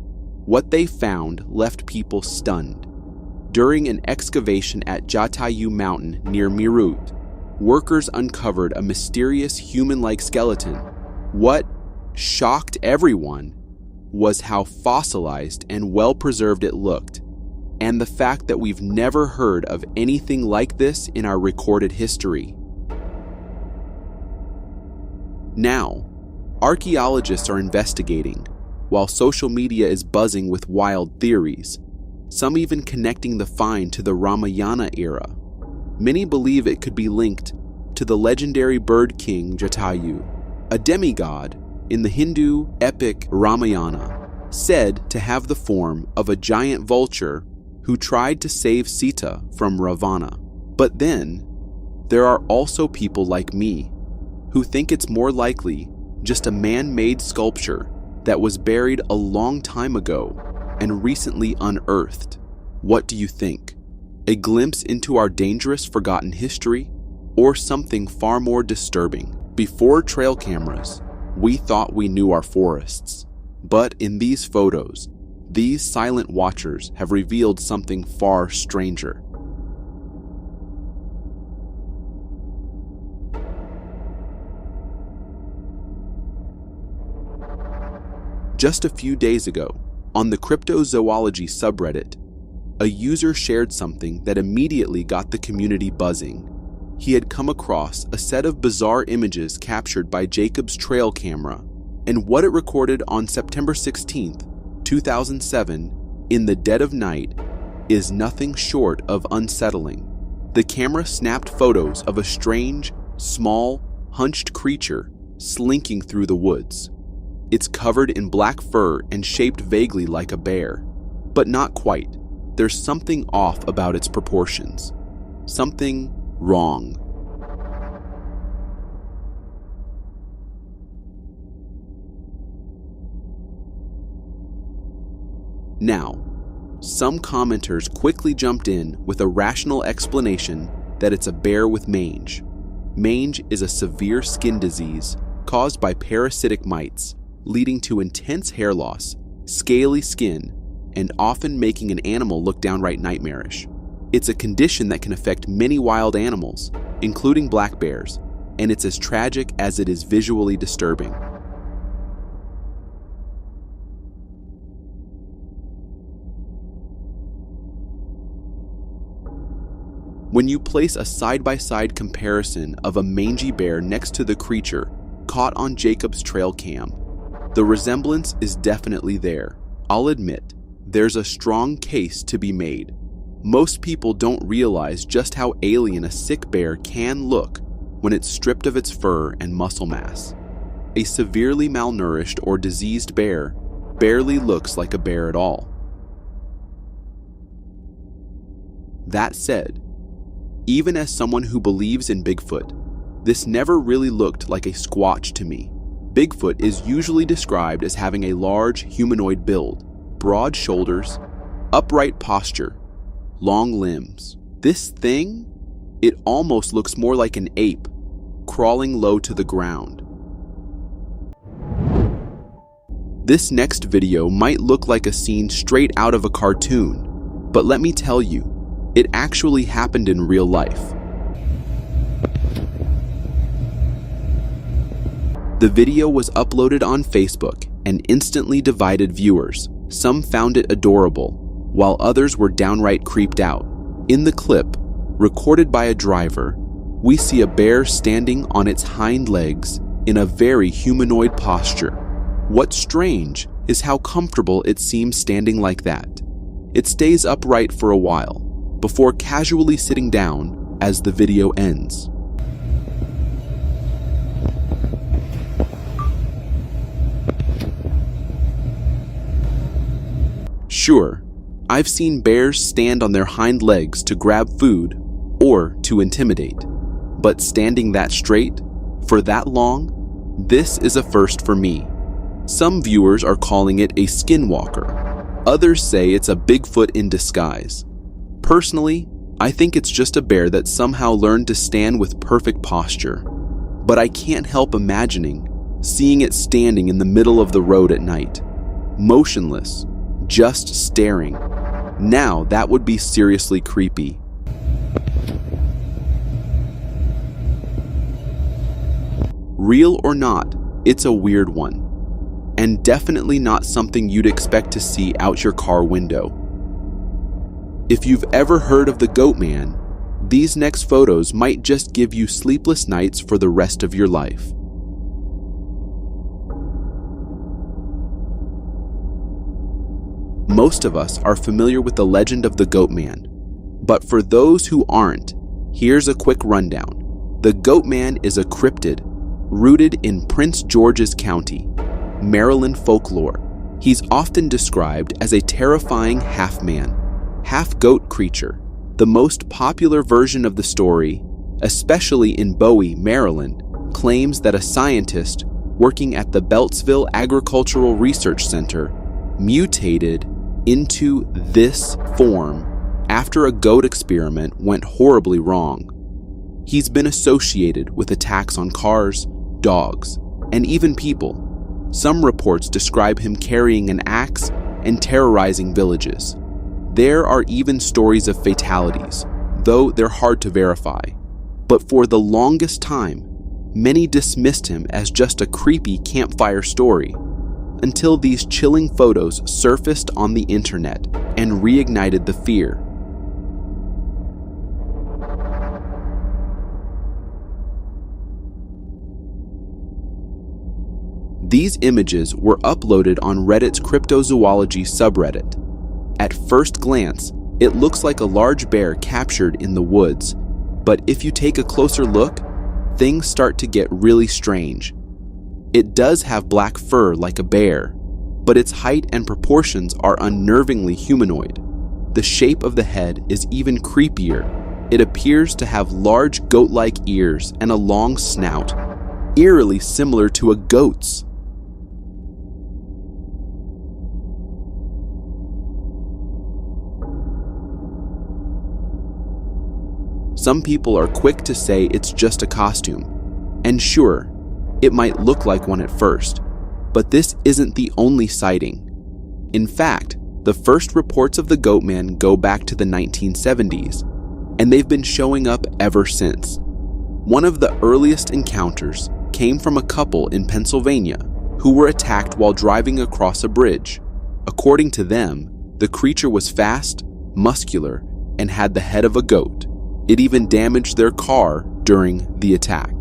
What they found left people stunned. During an excavation at Jatayu Mountain near Meerut, workers uncovered a mysterious human-like skeleton. What shocked everyone was how fossilized and well-preserved it looked, and the fact that we've never heard of anything like this in our recorded history. Now, archaeologists are investigating, while social media is buzzing with wild theories, some even connecting the find to the Ramayana era. Many believe it could be linked to the legendary bird king Jatayu, a demigod in the Hindu epic Ramayana, said to have the form of a giant vulture who tried to save Sita from Ravana. But then, there are also people like me who think it's more likely just a man-made sculpture that was buried a long time ago and recently unearthed. What do you think? A glimpse into our dangerous forgotten history, or something far more disturbing? Before trail cameras, we thought we knew our forests. But in these photos, these silent watchers have revealed something far stranger. Just a few days ago, on the cryptozoology subreddit, a user shared something that immediately got the community buzzing. He had come across a set of bizarre images captured by Jacob's trail camera, and what it recorded on September 16th, 2007, in the dead of night, is nothing short of unsettling. The camera snapped photos of a strange, small, hunched creature slinking through the woods. It's covered in black fur and shaped vaguely like a bear, but not quite. There's something off about its proportions. Something wrong. Now, some commenters quickly jumped in with a rational explanation that it's a bear with mange. Mange is a severe skin disease caused by parasitic mites, leading to intense hair loss, scaly skin, and often making an animal look downright nightmarish. It's a condition that can affect many wild animals, including black bears, and it's as tragic as it is visually disturbing. When you place a side-by-side comparison of a mangy bear next to the creature caught on Jacob's trail cam, the resemblance is definitely there. I'll admit, there's a strong case to be made. Most people don't realize just how alien a sick bear can look when it's stripped of its fur and muscle mass. A severely malnourished or diseased bear barely looks like a bear at all. That said, even as someone who believes in Bigfoot, this never really looked like a Squatch to me. Bigfoot is usually described as having a large humanoid build, broad shoulders, upright posture, long limbs. This thing, it almost looks more like an ape, crawling low to the ground. This next video might look like a scene straight out of a cartoon, but let me tell you, it actually happened in real life. The video was uploaded on Facebook and instantly divided viewers. Some found it adorable, while others were downright creeped out. In the clip, recorded by a driver, we see a bear standing on its hind legs in a very humanoid posture. What's strange is how comfortable it seems standing like that. It stays upright for a while, before casually sitting down as the video ends. Sure, I've seen bears stand on their hind legs to grab food or to intimidate, but standing that straight for that long, this is a first for me. Some viewers are calling it a Skinwalker. Others say it's a Bigfoot in disguise. Personally, I think it's just a bear that somehow learned to stand with perfect posture. but I can't help imagining seeing it standing in the middle of the road at night, motionless, just staring. Now that would be seriously creepy. Real or not, it's a weird one, and definitely not something you'd expect to see out your car window. If you've ever heard of the goatman, these next photos might just give you sleepless nights for the rest of your life. Most of us are familiar with the legend of the goatman, but for those who aren't, here's a quick rundown. The goatman is a cryptid rooted in Prince George's County, Maryland folklore. He's often described as a terrifying half-man, half-goat creature. The most popular version of the story, especially in Bowie, Maryland, claims that a scientist working at the Beltsville Agricultural Research Center mutated into this form after a goat experiment went horribly wrong. He's been associated with attacks on cars, dogs, and even people. Some reports describe him carrying an axe and terrorizing villages. There are even stories of fatalities, though they're hard to verify. But for the longest time, many dismissed him as just a creepy campfire story, until these chilling photos surfaced on the internet and reignited the fear. These images were uploaded on Reddit's cryptozoology subreddit. At first glance, it looks like a large bear captured in the woods, but if you take a closer look, things start to get really strange. It does have black fur like a bear, but its height and proportions are unnervingly humanoid. The shape of the head is even creepier. It appears to have large goat-like ears and a long snout, eerily similar to a goat's. Some people are quick to say it's just a costume, and sure, it might look like one at first, but this isn't the only sighting. In fact, the first reports of the goatman go back to the 1970s, and they've been showing up ever since. One of the earliest encounters came from a couple in Pennsylvania who were attacked while driving across a bridge. According to them, the creature was fast, muscular, and had the head of a goat. It even damaged their car during the attack.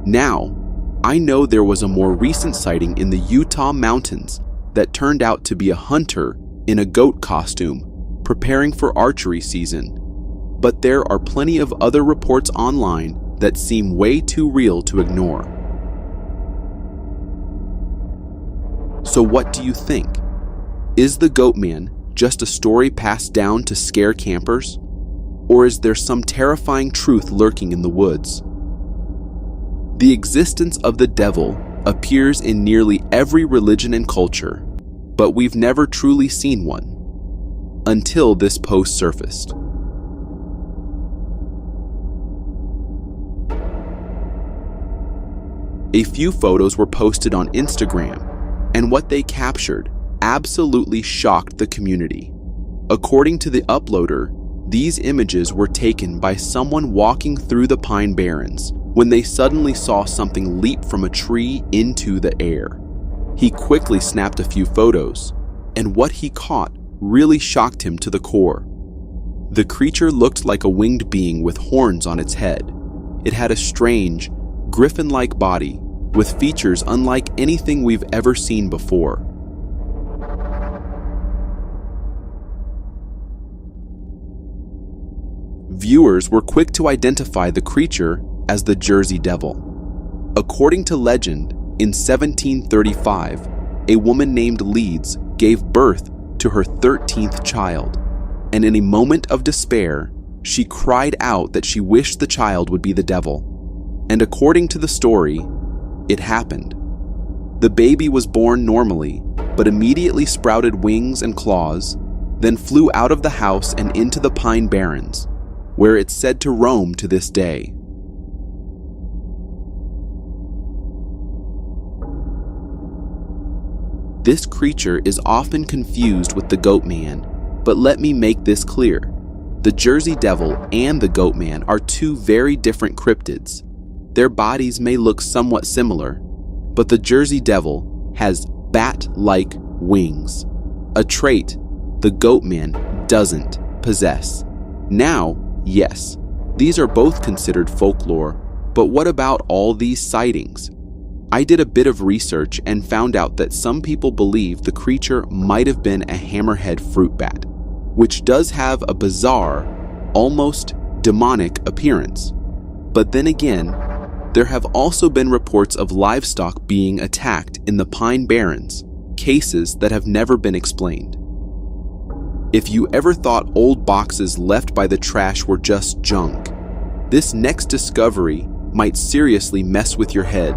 Now, I know there was a more recent sighting in the Utah mountains that turned out to be a hunter in a goat costume preparing for archery season, but there are plenty of other reports online that seem way too real to ignore. So what do you think? Is the goatman just a story passed down to scare campers? Or is there some terrifying truth lurking in the woods? The existence of the devil appears in nearly every religion and culture, but we've never truly seen one, until this post surfaced. A few photos were posted on Instagram, and what they captured absolutely shocked the community. According to the uploader, these images were taken by someone walking through the Pine Barrens when they suddenly saw something leap from a tree into the air. He quickly snapped a few photos, and what he caught really shocked him to the core. The creature looked like a winged being with horns on its head. It had a strange, griffin-like body with features unlike anything we've ever seen before. Viewers were quick to identify the creature as the Jersey Devil. According to legend, in 1735, a woman named Leeds gave birth to her 13th child, and in a moment of despair, she cried out that she wished the child would be the devil. And according to the story, it happened. The baby was born normally, but immediately sprouted wings and claws, then flew out of the house and into the Pine Barrens, where it's said to roam to this day. This creature is often confused with the goatman, but let me make this clear. The Jersey Devil and the goatman are two very different cryptids. Their bodies may look somewhat similar, but the Jersey Devil has bat-like wings, a trait the goatman doesn't possess. Now, yes, these are both considered folklore, but what about all these sightings? I did a bit of research and found out that some people believe the creature might have been a hammerhead fruit bat, which does have a bizarre, almost demonic appearance. But then again, there have also been reports of livestock being attacked in the Pine Barrens, cases that have never been explained. If you ever thought old boxes left by the trash were just junk, this next discovery might seriously mess with your head.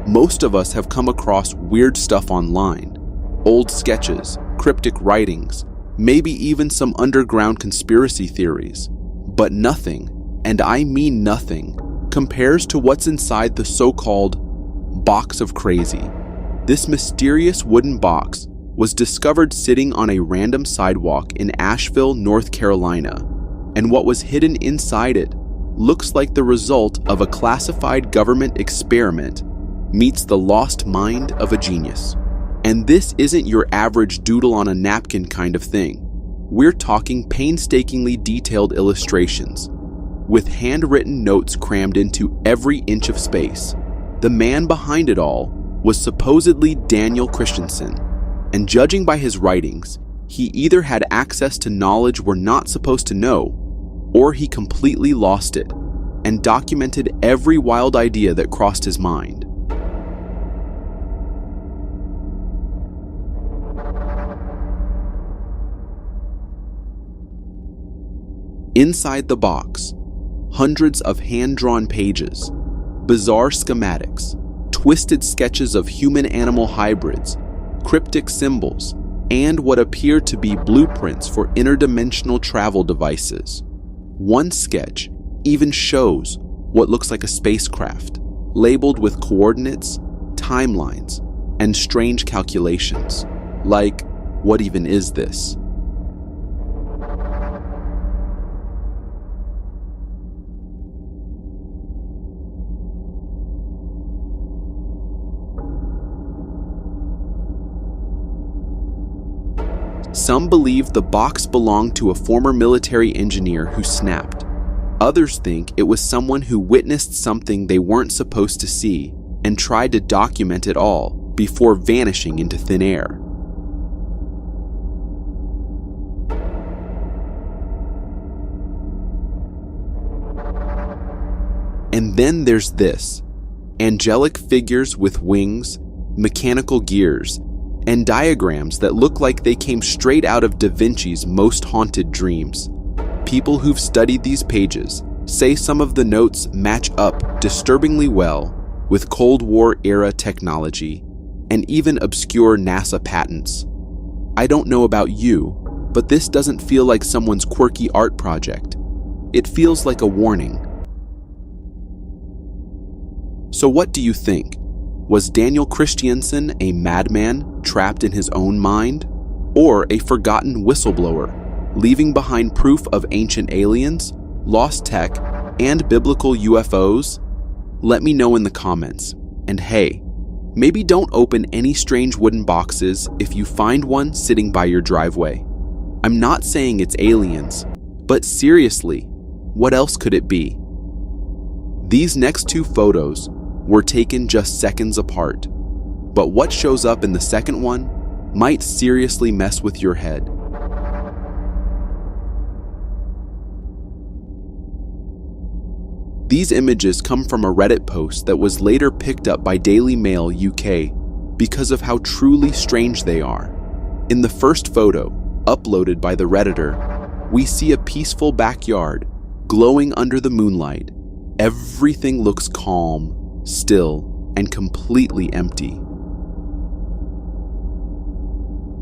Most of us have come across weird stuff online. Old sketches, cryptic writings, maybe even some underground conspiracy theories. But nothing, and I mean nothing, compares to what's inside the so-called box of crazy. This mysterious wooden box was discovered sitting on a random sidewalk in Asheville, North Carolina, and what was hidden inside it looks like the result of a classified government experiment meets the lost mind of a genius. And this isn't your average doodle on a napkin kind of thing. We're talking painstakingly detailed illustrations, with handwritten notes crammed into every inch of space. The man behind it all was supposedly Daniel Christensen, and judging by his writings, he either had access to knowledge we're not supposed to know, or he completely lost it, and documented every wild idea that crossed his mind. Inside the box, hundreds of hand-drawn pages, bizarre schematics, twisted sketches of human-animal hybrids, cryptic symbols, and what appear to be blueprints for interdimensional travel devices. One sketch even shows what looks like a spacecraft, labeled with coordinates, timelines, and strange calculations, like, what even is this? Some believe the box belonged to a former military engineer who snapped. Others think it was someone who witnessed something they weren't supposed to see and tried to document it all before vanishing into thin air. And then there's this: angelic figures with wings, mechanical gears, and diagrams that look like they came straight out of Da Vinci's most haunted dreams. People who've studied these pages say some of the notes match up disturbingly well with Cold War era technology and even obscure NASA patents. I don't know about you, but this doesn't feel like someone's quirky art project. It feels like a warning. So what do you think? Was Daniel Christensen a madman trapped in his own mind? Or a forgotten whistleblower, leaving behind proof of ancient aliens, lost tech, and biblical UFOs? Let me know in the comments. And hey, maybe don't open any strange wooden boxes if you find one sitting by your driveway. I'm not saying it's aliens, but seriously, what else could it be? These next two photos were taken just seconds apart, but what shows up in the second one might seriously mess with your head. These images come from a Reddit post that was later picked up by Daily Mail UK because of how truly strange they are. In the first photo, uploaded by the Redditor, we see a peaceful backyard glowing under the moonlight, Everything looks calm, still, and completely empty.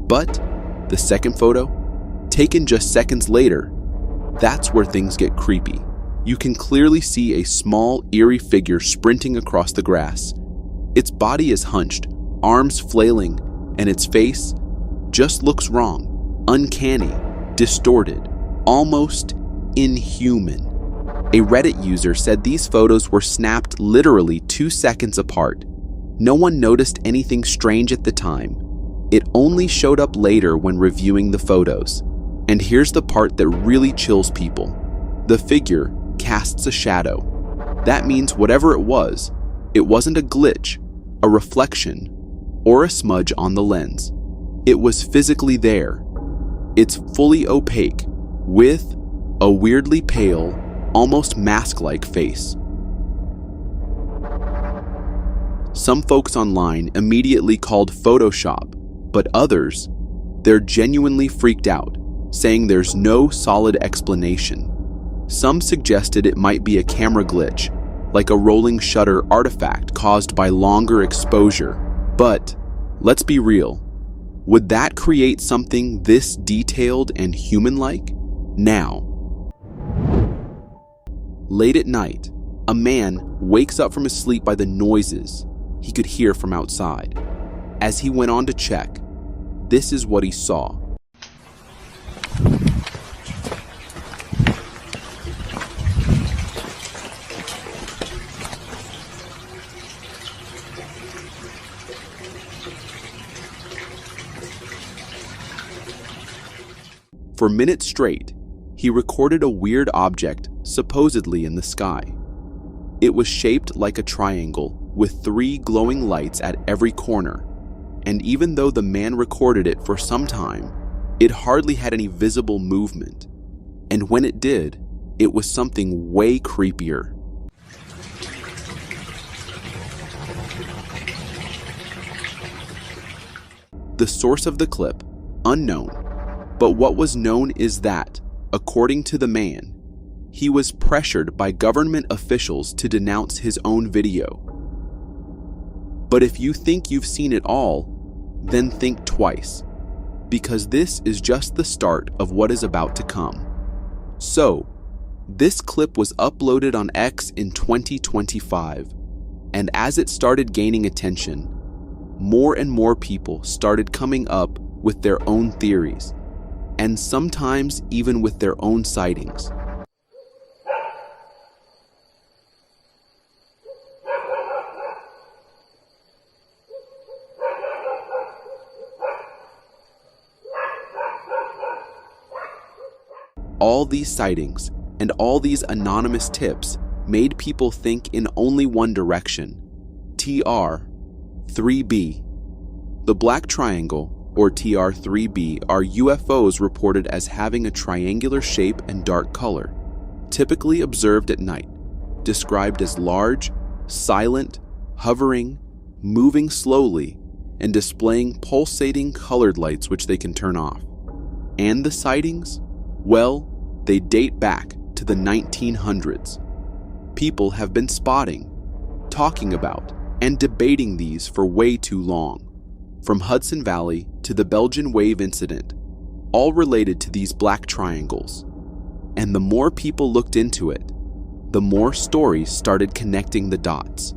But the second photo, taken just seconds later, that's where things get creepy. You can clearly see a small, eerie figure sprinting across the grass. Its body is hunched, arms flailing, and its face just looks wrong, uncanny, distorted, almost inhuman. A Reddit user said these photos were snapped literally 2 seconds apart. No one noticed anything strange at the time. It only showed up later when reviewing the photos. And here's the part that really chills people. The figure casts a shadow. That means whatever it wasn't a glitch, a reflection, or a smudge on the lens. It was physically there. It's fully opaque, with a weirdly pale, almost mask-like face. Some folks online immediately called Photoshop, but others, they're genuinely freaked out, saying there's no solid explanation. Some suggested it might be a camera glitch, like a rolling shutter artifact caused by longer exposure. But let's be real, would that create something this detailed and human-like? Now, late at night, a man wakes up from his sleep by the noises he could hear from outside. As he went on to check, this is what he saw. For minutes straight, he recorded a weird object supposedly in the sky. It was shaped like a triangle with 3 glowing lights at every corner, and even though the man recorded it for some time, it hardly had any visible movement. And when it did, it was something way creepier. The source of the clip, unknown, but what was known is that, according to the man, he was pressured by government officials to denounce his own video. But if you think you've seen it all, then think twice, because this is just the start of what is about to come. So, this clip was uploaded on X in 2025, and as it started gaining attention, more and more people started coming up with their own theories, and sometimes even with their own sightings. All these sightings and all these anonymous tips made people think in only one direction: TR-3B. The Black Triangle, or TR-3B, are UFOs reported as having a triangular shape and dark color, typically observed at night, described as large, silent, hovering, moving slowly, and displaying pulsating colored lights which they can turn off. And the sightings? Well, they date back to the 1900s. People have been spotting, talking about, and debating these for way too long. From Hudson Valley to the Belgian wave incident, all related to these black triangles. And the more people looked into it, the more stories started connecting the dots.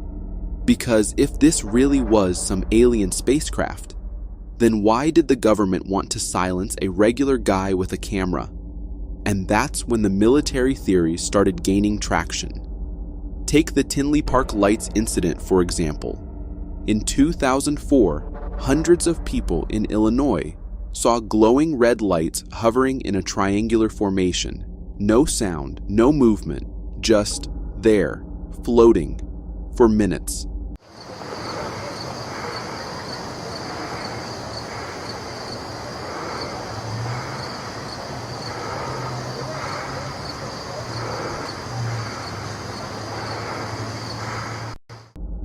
Because if this really was some alien spacecraft, then why did the government want to silence a regular guy with a camera? And that's when the military theories started gaining traction. Take the Tinley Park Lights incident, for example. In 2004, hundreds of people in Illinois saw glowing red lights hovering in a triangular formation. No sound, no movement, just there, floating, for minutes.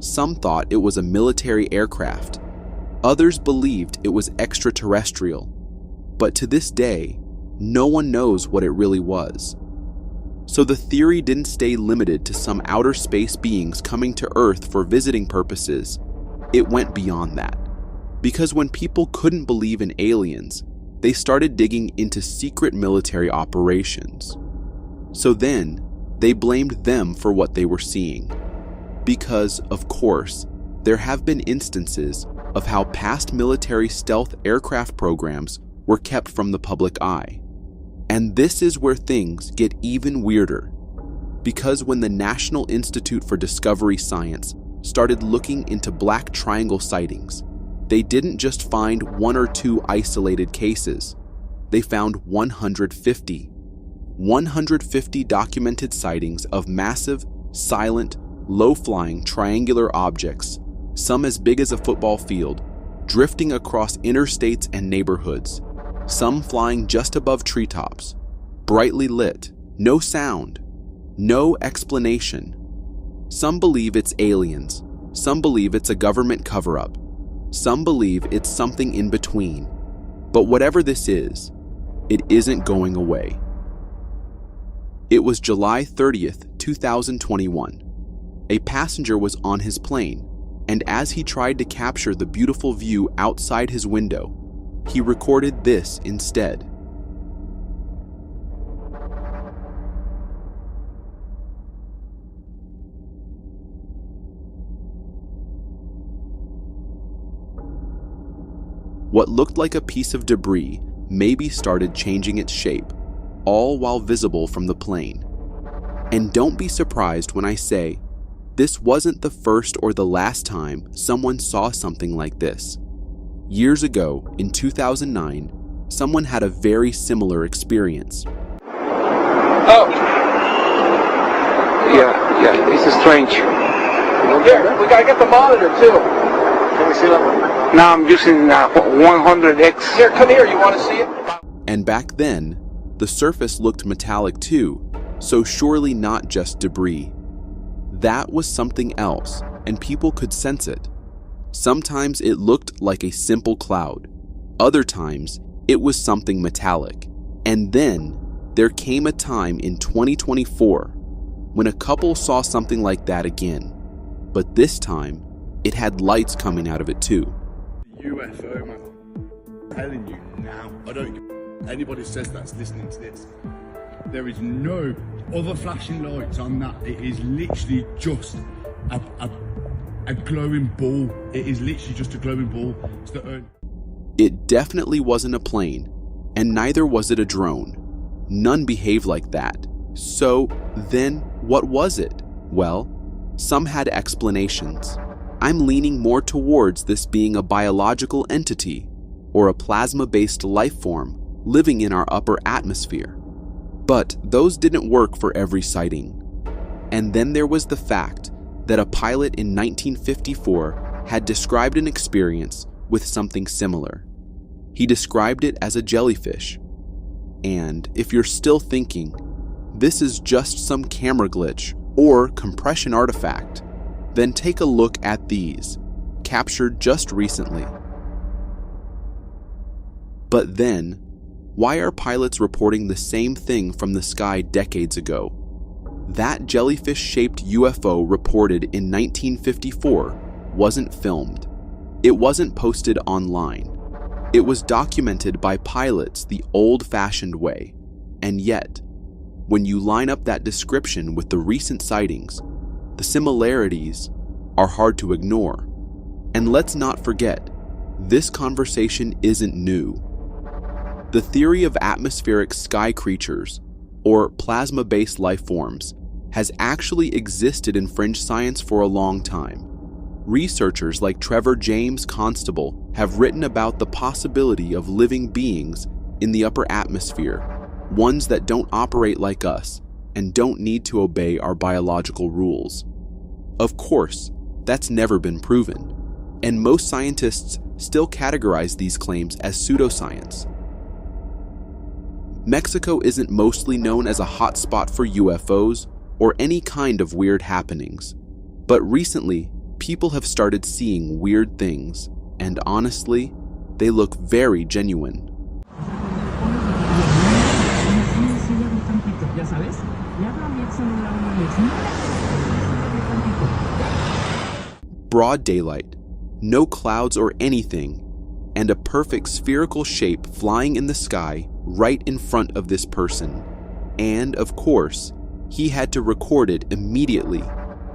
Some thought it was a military aircraft. Others believed it was extraterrestrial. But to this day, no one knows what it really was. So the theory didn't stay limited to some outer space beings coming to Earth for visiting purposes. It went beyond that. Because when people couldn't believe in aliens, they started digging into secret military operations. So then, they blamed them for what they were seeing. Because, of course, there have been instances of how past military stealth aircraft programs were kept from the public eye. And this is where things get even weirder. Because when the National Institute for Discovery Science started looking into black triangle sightings, they didn't just find 1 or 2 isolated cases. They found 150. 150 documented sightings of massive, silent, low-flying triangular objects, some as big as a football field, drifting across interstates and neighborhoods, some flying just above treetops, brightly lit, no sound, no explanation. Some believe it's aliens, some believe it's a government cover-up, some believe it's something in between. But whatever this is, it isn't going away. It was July 30th, 2021. A passenger was on his plane, and as he tried to capture the beautiful view outside his window, he recorded this instead. What looked like a piece of debris maybe started changing its shape, all while visible from the plane. And don't be surprised when I say, this wasn't the first or the last time someone saw something like this. Years ago, in 2009, someone had a very similar experience. Oh! Yeah, this is strange. Here, we gotta get the monitor too. Can we see that? Now I'm using 100X. Here, come here, you wanna see it? And back then, the surface looked metallic too, so surely not just debris. That was something else, and people could sense it. Sometimes it looked like a simple cloud. Other times, it was something metallic. And then, there came a time in 2024 when a couple saw something like that again. But this time, it had lights coming out of it too. UFO, man. I'm telling you now, I don't give anybody says that's listening to this. There is no other flashing lights on that. It is literally just a glowing ball. It is literally just a glowing ball. It's the Earth. It definitely wasn't a plane, and neither was it a drone. None behave like that. So then, what was it? Well, some had explanations. I'm leaning more towards this being a biological entity, or a plasma-based life form living in our upper atmosphere. But those didn't work for every sighting. And then there was the fact that a pilot in 1954 had described an experience with something similar. He described it as a jellyfish. And if you're still thinking, this is just some camera glitch or compression artifact, then take a look at these, captured just recently. But then, why are pilots reporting the same thing from the sky decades ago? That jellyfish-shaped UFO reported in 1954 wasn't filmed. It wasn't posted online. It was documented by pilots the old-fashioned way. And yet, when you line up that description with the recent sightings, the similarities are hard to ignore. And let's not forget, this conversation isn't new. The theory of atmospheric sky creatures, or plasma-based life forms, has actually existed in fringe science for a long time. Researchers like Trevor James Constable have written about the possibility of living beings in the upper atmosphere, ones that don't operate like us and don't need to obey our biological rules. Of course, that's never been proven, and most scientists still categorize these claims as pseudoscience. Mexico isn't mostly known as a hotspot for UFOs or any kind of weird happenings, but recently, people have started seeing weird things, and honestly, they look very genuine. broad daylight, no clouds or anything, and a perfect spherical shape flying in the sky right in front of this person. And, of course, he had to record it immediately.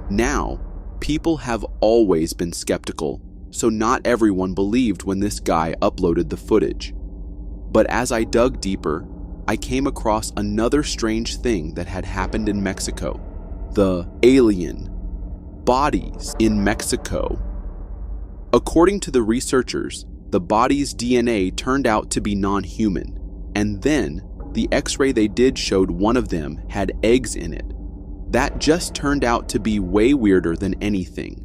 Now, people have always been skeptical, so not everyone believed when this guy uploaded the footage. But as I dug deeper, I came across another strange thing that had happened in Mexico. The alien bodies in Mexico. According to the researchers, the body's DNA turned out to be non-human, and then the X-ray they did showed one of them had eggs in it. That just turned out to be way weirder than anything.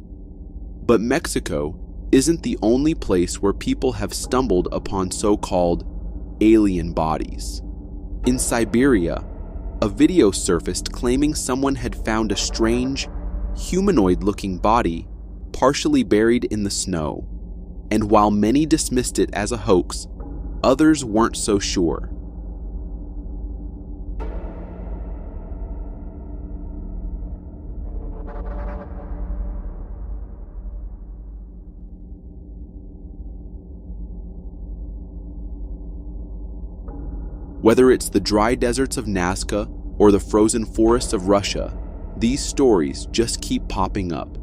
But Mexico isn't the only place where people have stumbled upon so-called alien bodies. In Siberia, a video surfaced claiming someone had found a strange, humanoid-looking body partially buried in the snow. And while many dismissed it as a hoax, others weren't so sure. Whether it's the dry deserts of Nazca or the frozen forests of Russia, these stories just keep popping up.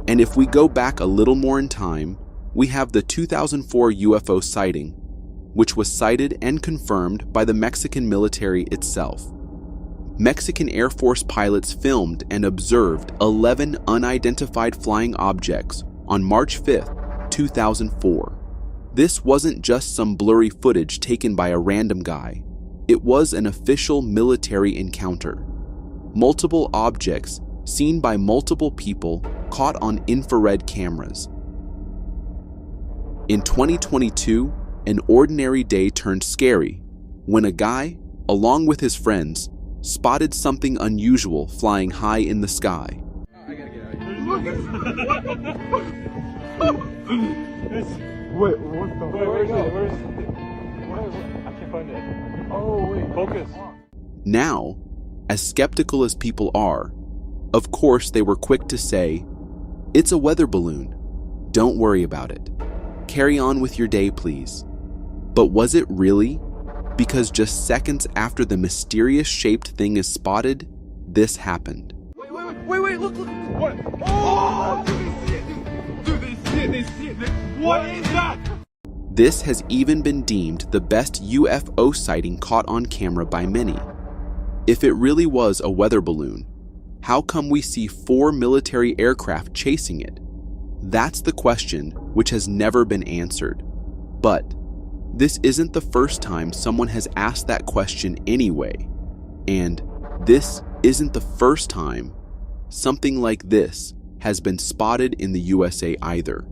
And if we go back a little more in time, we have the 2004 UFO sighting, which was sighted and confirmed by the Mexican military itself. Mexican Air Force pilots filmed and observed 11 unidentified flying objects on March 5, 2004. This wasn't just some blurry footage taken by a random guy. It was an official military encounter. Multiple objects seen by multiple people caught on infrared cameras. In 2022, an ordinary day turned scary when a guy, along with his friends, spotted something unusual flying high in the sky. Wait, what the? Where is it? I can't find it. Oh, wait. Focus. Now, as skeptical as people are, of course they were quick to say, "It's a weather balloon. Don't worry about it. Carry on with your day, please." But was it really? Because just seconds after the mysterious shaped thing is spotted, this happened. Wait, look. What? Oh! Dude, they see it. What is that? This has even been deemed the best UFO sighting caught on camera by many. If it really was a weather balloon, how come we see 4 military aircraft chasing it? That's the question which has never been answered. But this isn't the first time someone has asked that question anyway. And this isn't the first time something like this has been spotted in the USA either.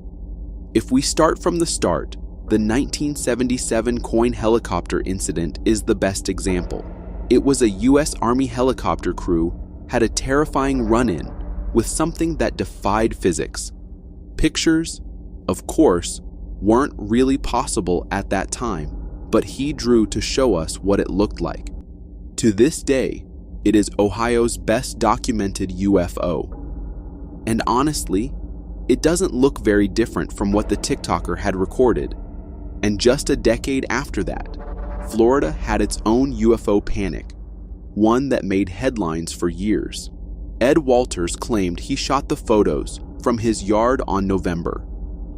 If we start from the start, the 1977 Quinn helicopter incident is the best example. It was a US Army helicopter crew had a terrifying run-in with something that defied physics. Pictures, of course, weren't really possible at that time, but he drew to show us what it looked like. To this day, it is Ohio's best documented UFO. And honestly, it doesn't look very different from what the TikToker had recorded. And just a decade after that, Florida had its own UFO panic, one that made headlines for years. Ed Walters claimed he shot the photos from his yard on November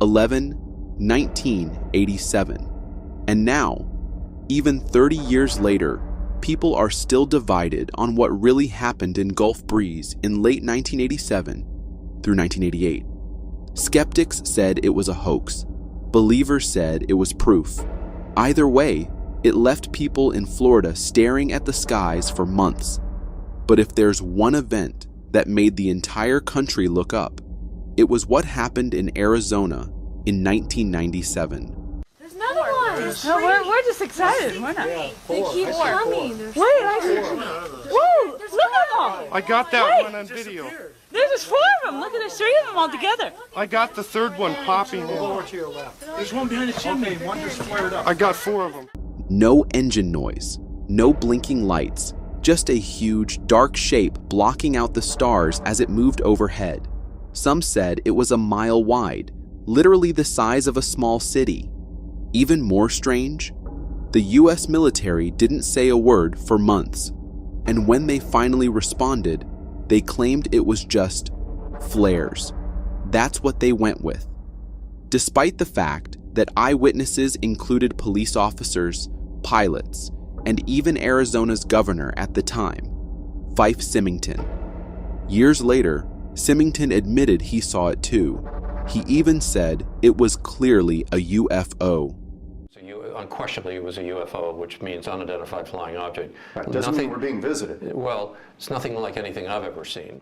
11, 1987. And now, even 30 years later, people are still divided on what really happened in Gulf Breeze in late 1987 through 1988. Skeptics said it was a hoax. Believers said it was proof. Either way, it left people in Florida staring at the skies for months. But if there's one event that made the entire country look up, it was what happened in Arizona in 1997. There's another one. No, we're just excited. We're not. They keep coming. Wait, I see. Whoa, look at them. I got that one on video. There's just 4 of them. Look at the 3 of them all together. I got the third one popping in. To your left. There's one behind the chimney. Okay, one just flared up. I got 4 of them. No engine noise, no blinking lights, just a huge, dark shape blocking out the stars as it moved overhead. Some said it was a mile wide, literally the size of a small city. Even more strange, the US military didn't say a word for months, and when they finally responded, they claimed it was just flares. That's what they went with. Despite the fact that eyewitnesses included police officers, pilots, and even Arizona's governor at the time, Fife Symington. Years later, Symington admitted he saw it too. He even said it was clearly a UFO. Unquestionably, it was a UFO, which means unidentified flying object. Right. Doesn't mean we're being visited. Well, it's nothing like anything I've ever seen.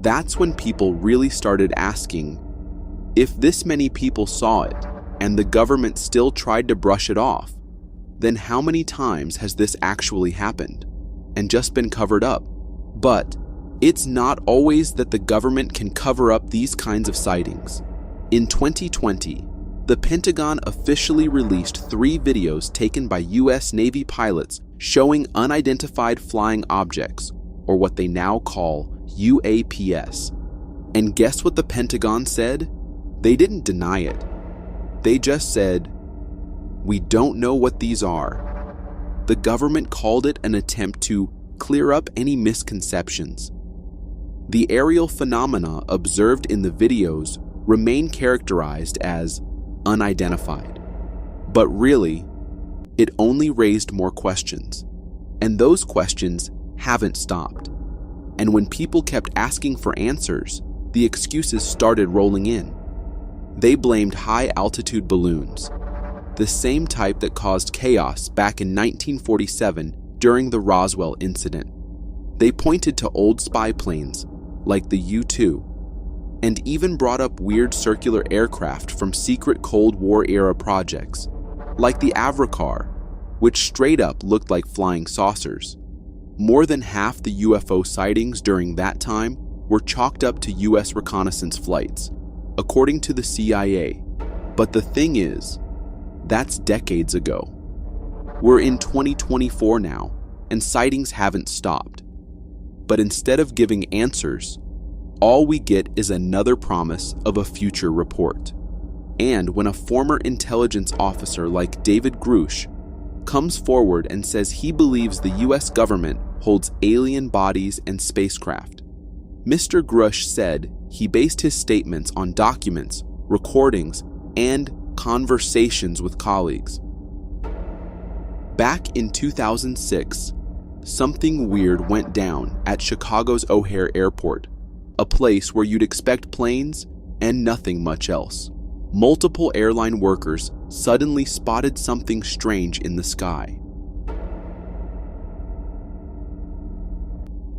That's when people really started asking, if this many people saw it and the government still tried to brush it off, then how many times has this actually happened and just been covered up? But it's not always that the government can cover up these kinds of sightings. In 2020, the Pentagon officially released 3 videos taken by US Navy pilots showing unidentified flying objects, or what they now call UAPs. And guess what the Pentagon said? They didn't deny it. They just said, "We don't know what these are." The government called it an attempt to clear up any misconceptions. The aerial phenomena observed in the videos remain characterized as unidentified. But really, it only raised more questions. And those questions haven't stopped. And when people kept asking for answers, the excuses started rolling in. They blamed high-altitude balloons, the same type that caused chaos back in 1947 during the Roswell incident. They pointed to old spy planes, like the U-2, and even brought up weird circular aircraft from secret Cold War-era projects, like the Avrocar, which straight up looked like flying saucers. More than half the UFO sightings during that time were chalked up to US reconnaissance flights, according to the CIA. But the thing is, that's decades ago. We're in 2024 now, and sightings haven't stopped. But instead of giving answers, all we get is another promise of a future report. And when a former intelligence officer like David Grush comes forward and says he believes the US government holds alien bodies and spacecraft, Mr. Grush said he based his statements on documents, recordings, and conversations with colleagues. Back in 2006, something weird went down at Chicago's O'Hare Airport, a place where you'd expect planes and nothing much else. Multiple airline workers suddenly spotted something strange in the sky.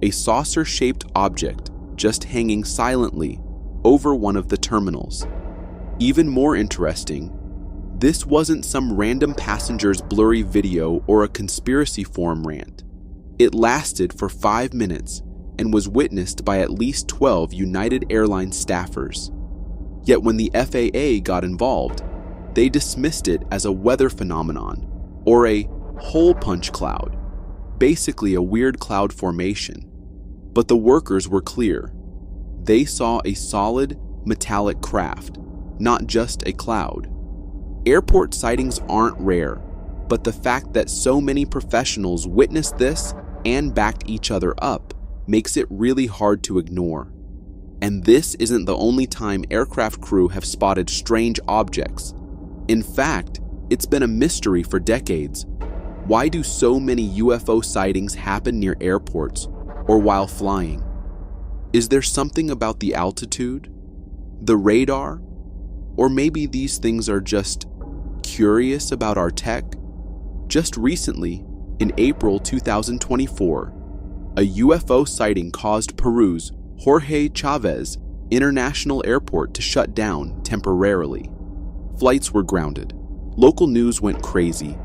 A saucer-shaped object just hanging silently over one of the terminals. Even more interesting, this wasn't some random passenger's blurry video or a conspiracy forum rant. It lasted for 5 minutes and was witnessed by at least 12 United Airlines staffers. Yet when the FAA got involved, they dismissed it as a weather phenomenon or a hole punch cloud, basically a weird cloud formation. But the workers were clear. They saw a solid, metallic craft, not just a cloud. Airport sightings aren't rare, but the fact that so many professionals witnessed this and backed each other up makes it really hard to ignore. And this isn't the only time aircraft crew have spotted strange objects. In fact, it's been a mystery for decades. Why do so many UFO sightings happen near airports or while flying? Is there something about the altitude, the radar, or maybe these things are just curious about our tech? Just recently, in April 2024, a UFO sighting caused Peru's Jorge Chavez International Airport to shut down temporarily. Flights were grounded, local news went crazy,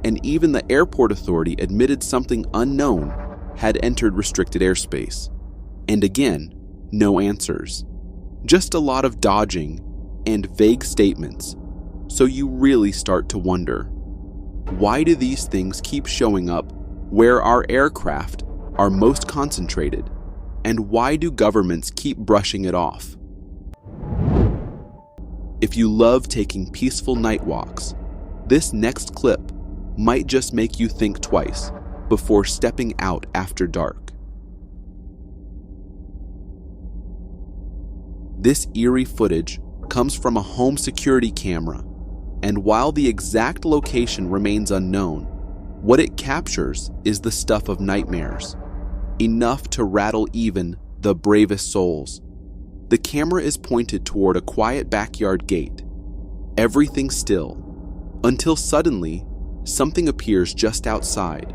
and even the airport authority admitted something unknown had entered restricted airspace. And again, no answers. Just a lot of dodging and vague statements. So you really start to wonder, why do these things keep showing up where our aircraft are most concentrated? And why do governments keep brushing it off? if you love taking peaceful night walks, this next clip might just make you think twice before stepping out after dark. This eerie footage comes from a home security camera, and while the exact location remains unknown, what it captures is the stuff of nightmares, enough to rattle even the bravest souls. The camera is pointed toward a quiet backyard gate. Everything still, until suddenly, something appears just outside.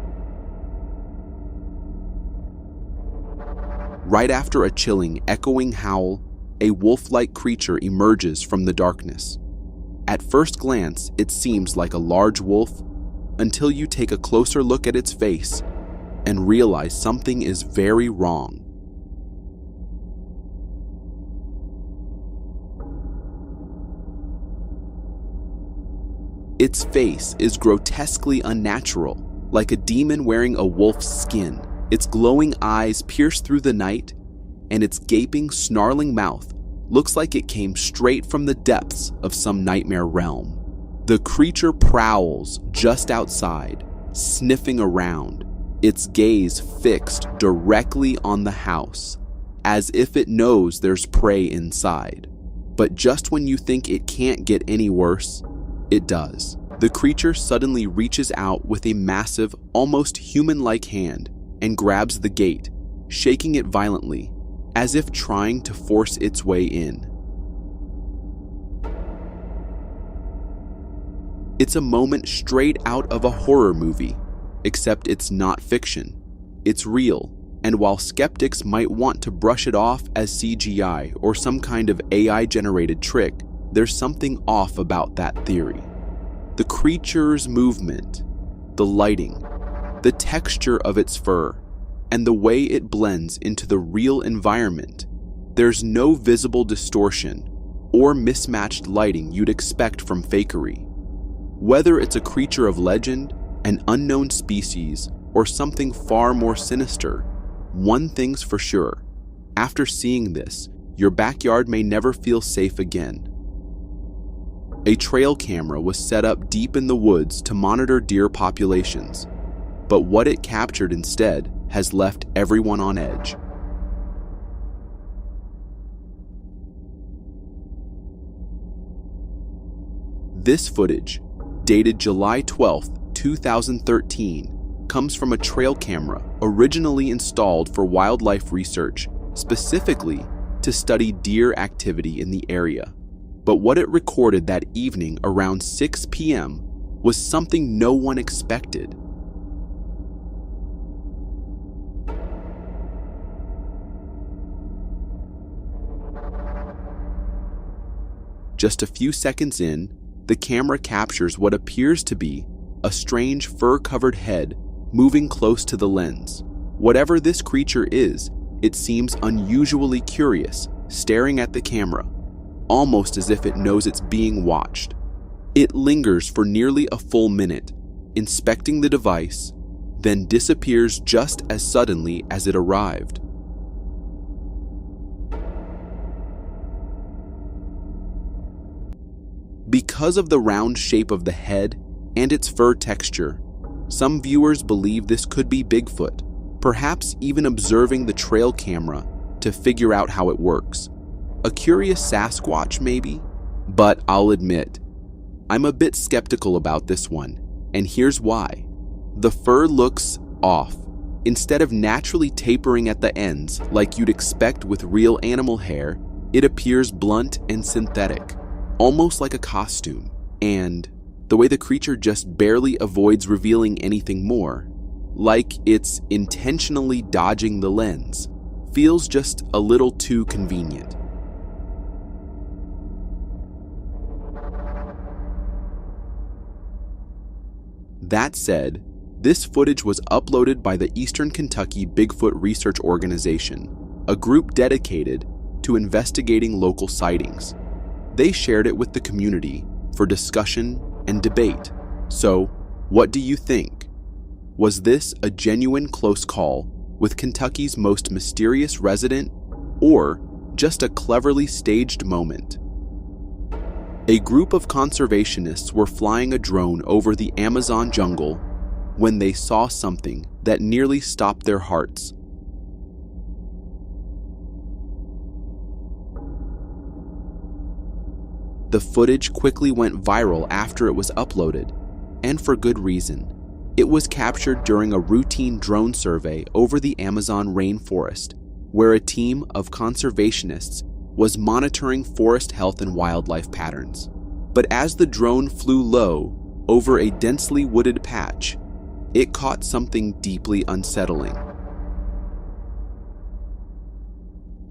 Right after a chilling, echoing howl, a wolf-like creature emerges from the darkness. At first glance, it seems like a large wolf, until you take a closer look at its face and realize something is very wrong. Its face is grotesquely unnatural, like a demon wearing a wolf's skin. Its glowing eyes pierce through the night, and its gaping, snarling mouth looks like it came straight from the depths of some nightmare realm. The creature prowls just outside, sniffing around, its gaze fixed directly on the house, as if it knows there's prey inside. But just when you think it can't get any worse, it does. The creature suddenly reaches out with a massive, almost human-like hand and grabs the gate, shaking it violently, as if trying to force its way in. It's a moment straight out of a horror movie, except it's not fiction. It's real, and while skeptics might want to brush it off as CGI or some kind of AI-generated trick, there's something off about that theory. The creature's movement, the lighting, the texture of its fur, and the way it blends into the real environment, there's no visible distortion or mismatched lighting you'd expect from fakery. Whether it's a creature of legend, an unknown species, or something far more sinister, one thing's for sure: after seeing this, your backyard may never feel safe again. A trail camera was set up deep in the woods to monitor deer populations, but what it captured instead has left everyone on edge. This footage, dated July 12, 2013, comes from a trail camera originally installed for wildlife research, specifically to study deer activity in the area. But what it recorded that evening around 6 p.m. was something no one expected. Just a few seconds in, the camera captures what appears to be a strange fur-covered head moving close to the lens. Whatever this creature is, it seems unusually curious, staring at the camera, almost as if it knows it's being watched. It lingers for nearly a full minute, inspecting the device, then disappears just as suddenly as it arrived. Because of the round shape of the head and its fur texture, some viewers believe this could be Bigfoot, perhaps even observing the trail camera to figure out how it works. A curious Sasquatch, maybe? But I'll admit, I'm a bit skeptical about this one, and here's why. The fur looks off. Instead of naturally tapering at the ends like you'd expect with real animal hair, it appears blunt and synthetic, almost like a costume. And the way the creature just barely avoids revealing anything more, like it's intentionally dodging the lens, feels just a little too convenient. That said, this footage was uploaded by the Eastern Kentucky Bigfoot Research Organization, a group dedicated to investigating local sightings. They shared it with the community for discussion and debate. So, what do you think? Was this a genuine close call with Kentucky's most mysterious resident, or just a cleverly staged moment? A group of conservationists were flying a drone over the Amazon jungle when they saw something that nearly stopped their hearts. The footage quickly went viral after it was uploaded, and for good reason. It was captured during a routine drone survey over the Amazon rainforest, where a team of conservationists was monitoring forest health and wildlife patterns. But as the drone flew low over a densely wooded patch, it caught something deeply unsettling.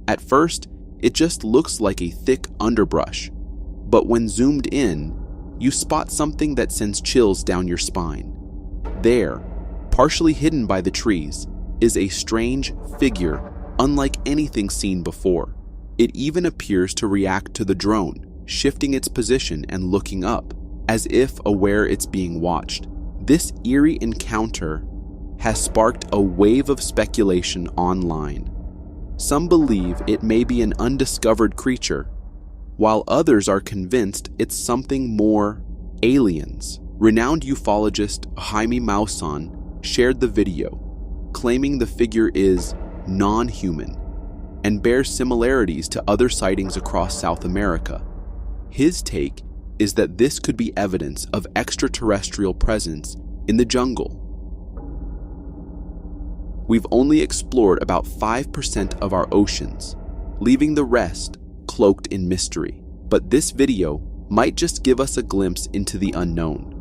At first, it just looks like a thick underbrush, but when zoomed in, you spot something that sends chills down your spine. There, partially hidden by the trees, is a strange figure unlike anything seen before. It even appears to react to the drone, shifting its position and looking up, as if aware it's being watched. This eerie encounter has sparked a wave of speculation online. Some believe it may be an undiscovered creature, while others are convinced it's something more: aliens. Renowned ufologist Jaime Maussan shared the video, claiming the figure is non-human and bears similarities to other sightings across South America. His take is that this could be evidence of extraterrestrial presence in the jungle. We've only explored about 5% of our oceans, leaving the rest cloaked in mystery. But this video might just give us a glimpse into the unknown.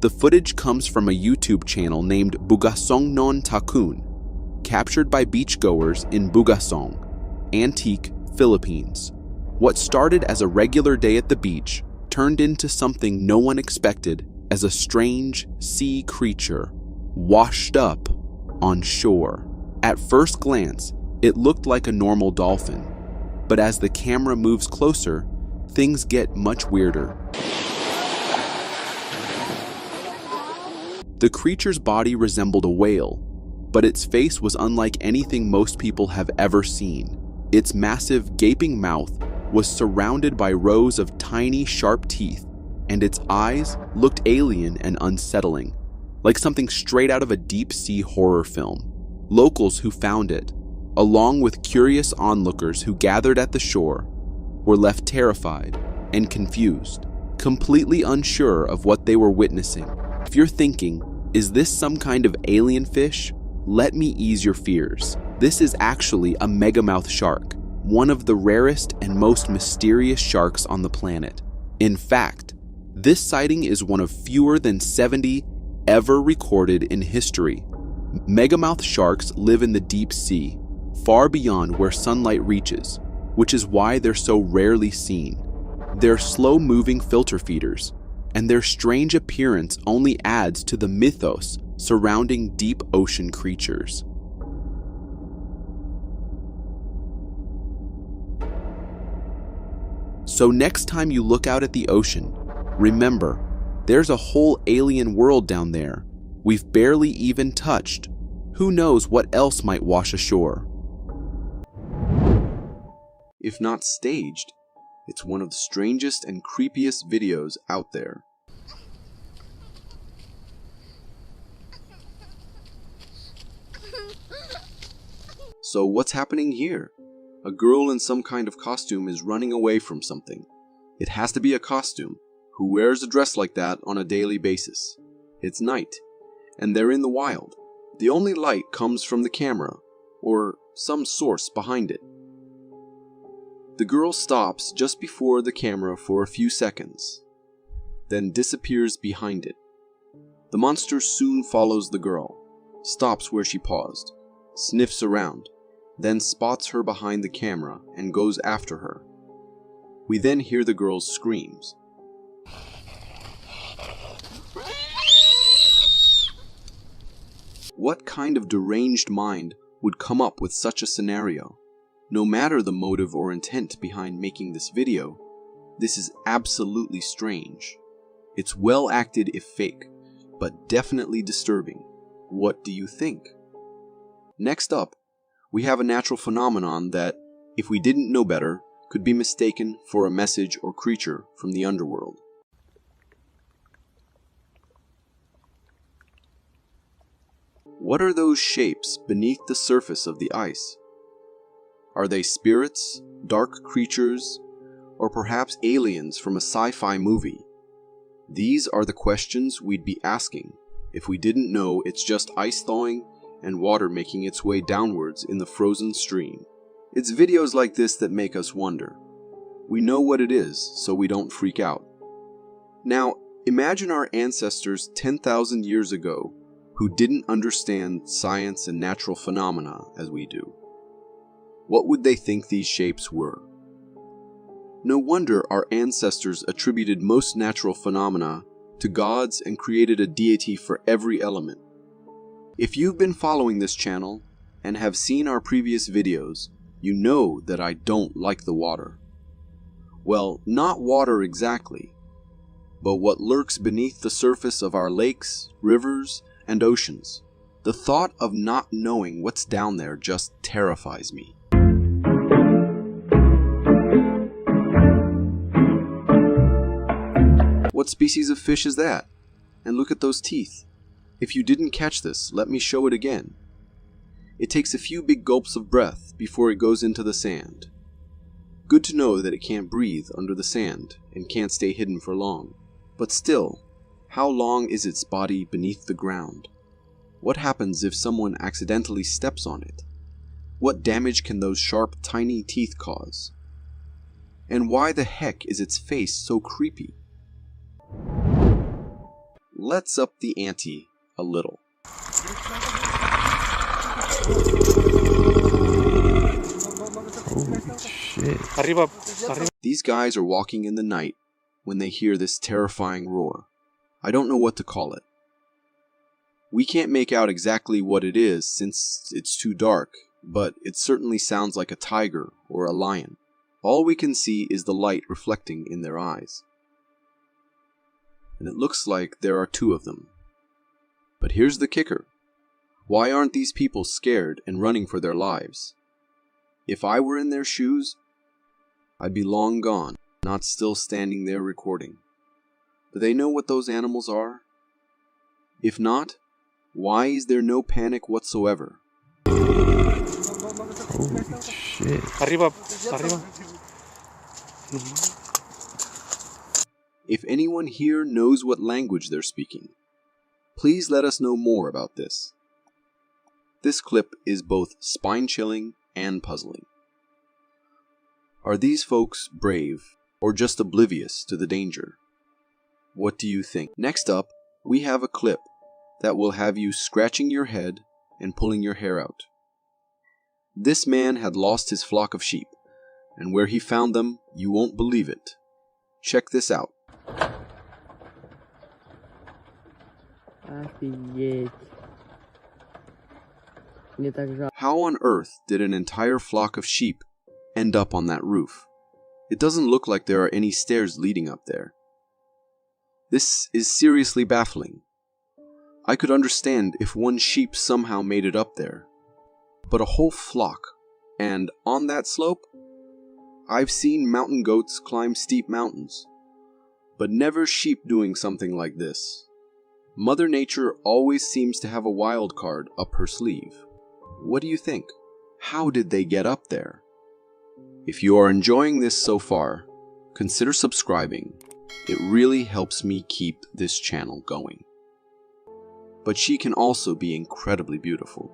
The footage comes from a YouTube channel named Bugasongnon Takun, captured by beachgoers in Bugasong, Antique, Philippines. What started as a regular day at the beach turned into something no one expected as a strange sea creature washed up on shore. At first glance, it looked like a normal dolphin, but as the camera moves closer, things get much weirder. The creature's body resembled a whale, but its face was unlike anything most people have ever seen. Its massive, gaping mouth was surrounded by rows of tiny, sharp teeth, and its eyes looked alien and unsettling, like something straight out of a deep-sea horror film. Locals who found it, along with curious onlookers who gathered at the shore, were left terrified and confused, completely unsure of what they were witnessing. If you're thinking, is this some kind of alien fish? Let me ease your fears. This is actually a Megamouth shark, one of the rarest and most mysterious sharks on the planet. In fact, this sighting is one of fewer than 70 ever recorded in history. Megamouth sharks live in the deep sea, far beyond where sunlight reaches, which is why they're so rarely seen. They're slow-moving filter feeders, and their strange appearance only adds to the mythos surrounding deep ocean creatures. So next time you look out at the ocean, remember, there's a whole alien world down there we've barely even touched. Who knows what else might wash ashore? If not staged, it's one of the strangest and creepiest videos out there. So what's happening here? A girl in some kind of costume is running away from something. It has to be a costume. Who wears a dress like that on a daily basis? It's night, and they're in the wild. The only light comes from the camera, or some source behind it. The girl stops just before the camera for a few seconds, then disappears behind it. The monster soon follows the girl, stops where she paused, sniffs around, then spots her behind the camera and goes after her. We then hear the girl's screams. What kind of deranged mind would come up with such a scenario? No matter the motive or intent behind making this video, this is absolutely strange. It's well acted if fake, but definitely disturbing. What do you think? Next up, we have a natural phenomenon that, if we didn't know better, could be mistaken for a message or creature from the underworld. What are those shapes beneath the surface of the ice? Are they spirits, dark creatures, or perhaps aliens from a sci-fi movie? These are the questions we'd be asking if we didn't know it's just ice thawing and water making its way downwards in the frozen stream. It's videos like this that make us wonder. We know what it is, so we don't freak out. Now, imagine our ancestors 10,000 years ago who didn't understand science and natural phenomena as we do. What would they think these shapes were? No wonder our ancestors attributed most natural phenomena to gods and created a deity for every element. If you've been following this channel and have seen our previous videos, you know that I don't like the water. Well, not water exactly, but what lurks beneath the surface of our lakes, rivers, and oceans. The thought of not knowing what's down there just terrifies me. What species of fish is that? And look at those teeth. If you didn't catch this, let me show it again. It takes a few big gulps of breath before it goes into the sand. Good to know that it can't breathe under the sand and can't stay hidden for long. But still, how long is its body beneath the ground? What happens if someone accidentally steps on it? What damage can those sharp, tiny teeth cause? And why the heck is its face so creepy? Let's up the ante a little. Holy shit. These guys are walking in the night when they hear this terrifying roar. I don't know what to call it. We can't make out exactly what it is since it's too dark, but it certainly sounds like a tiger or a lion. All we can see is the light reflecting in their eyes. And it looks like there are two of them. But here's the kicker. Why aren't these people scared and running for their lives? If I were in their shoes, I'd be long gone, not still standing there recording. Do they know what those animals are? If not, why is there no panic whatsoever? Holy shit. Arriba. If anyone here knows what language they're speaking, please let us know more about this. This clip is both spine-chilling and puzzling. Are these folks brave or just oblivious to the danger? What do you think? Next up, we have a clip that will have you scratching your head and pulling your hair out. This man had lost his flock of sheep, and where he found them, you won't believe it. Check this out. How on earth did an entire flock of sheep end up on that roof? It doesn't look like there are any stairs leading up there. This is seriously baffling. I could understand if one sheep somehow made it up there, but a whole flock, and on that slope? I've seen mountain goats climb steep mountains, but never sheep doing something like this. Mother Nature always seems to have a wild card up her sleeve. What do you think? How did they get up there? If you are enjoying this so far, consider subscribing. It really helps me keep this channel going. But she can also be incredibly beautiful.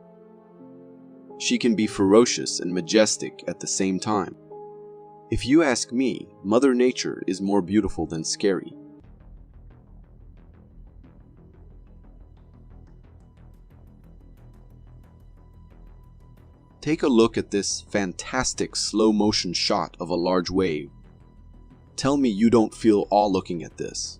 She can be ferocious and majestic at the same time. If you ask me, Mother Nature is more beautiful than scary. Take a look at this fantastic slow motion shot of a large wave. Tell me you don't feel awe looking at this.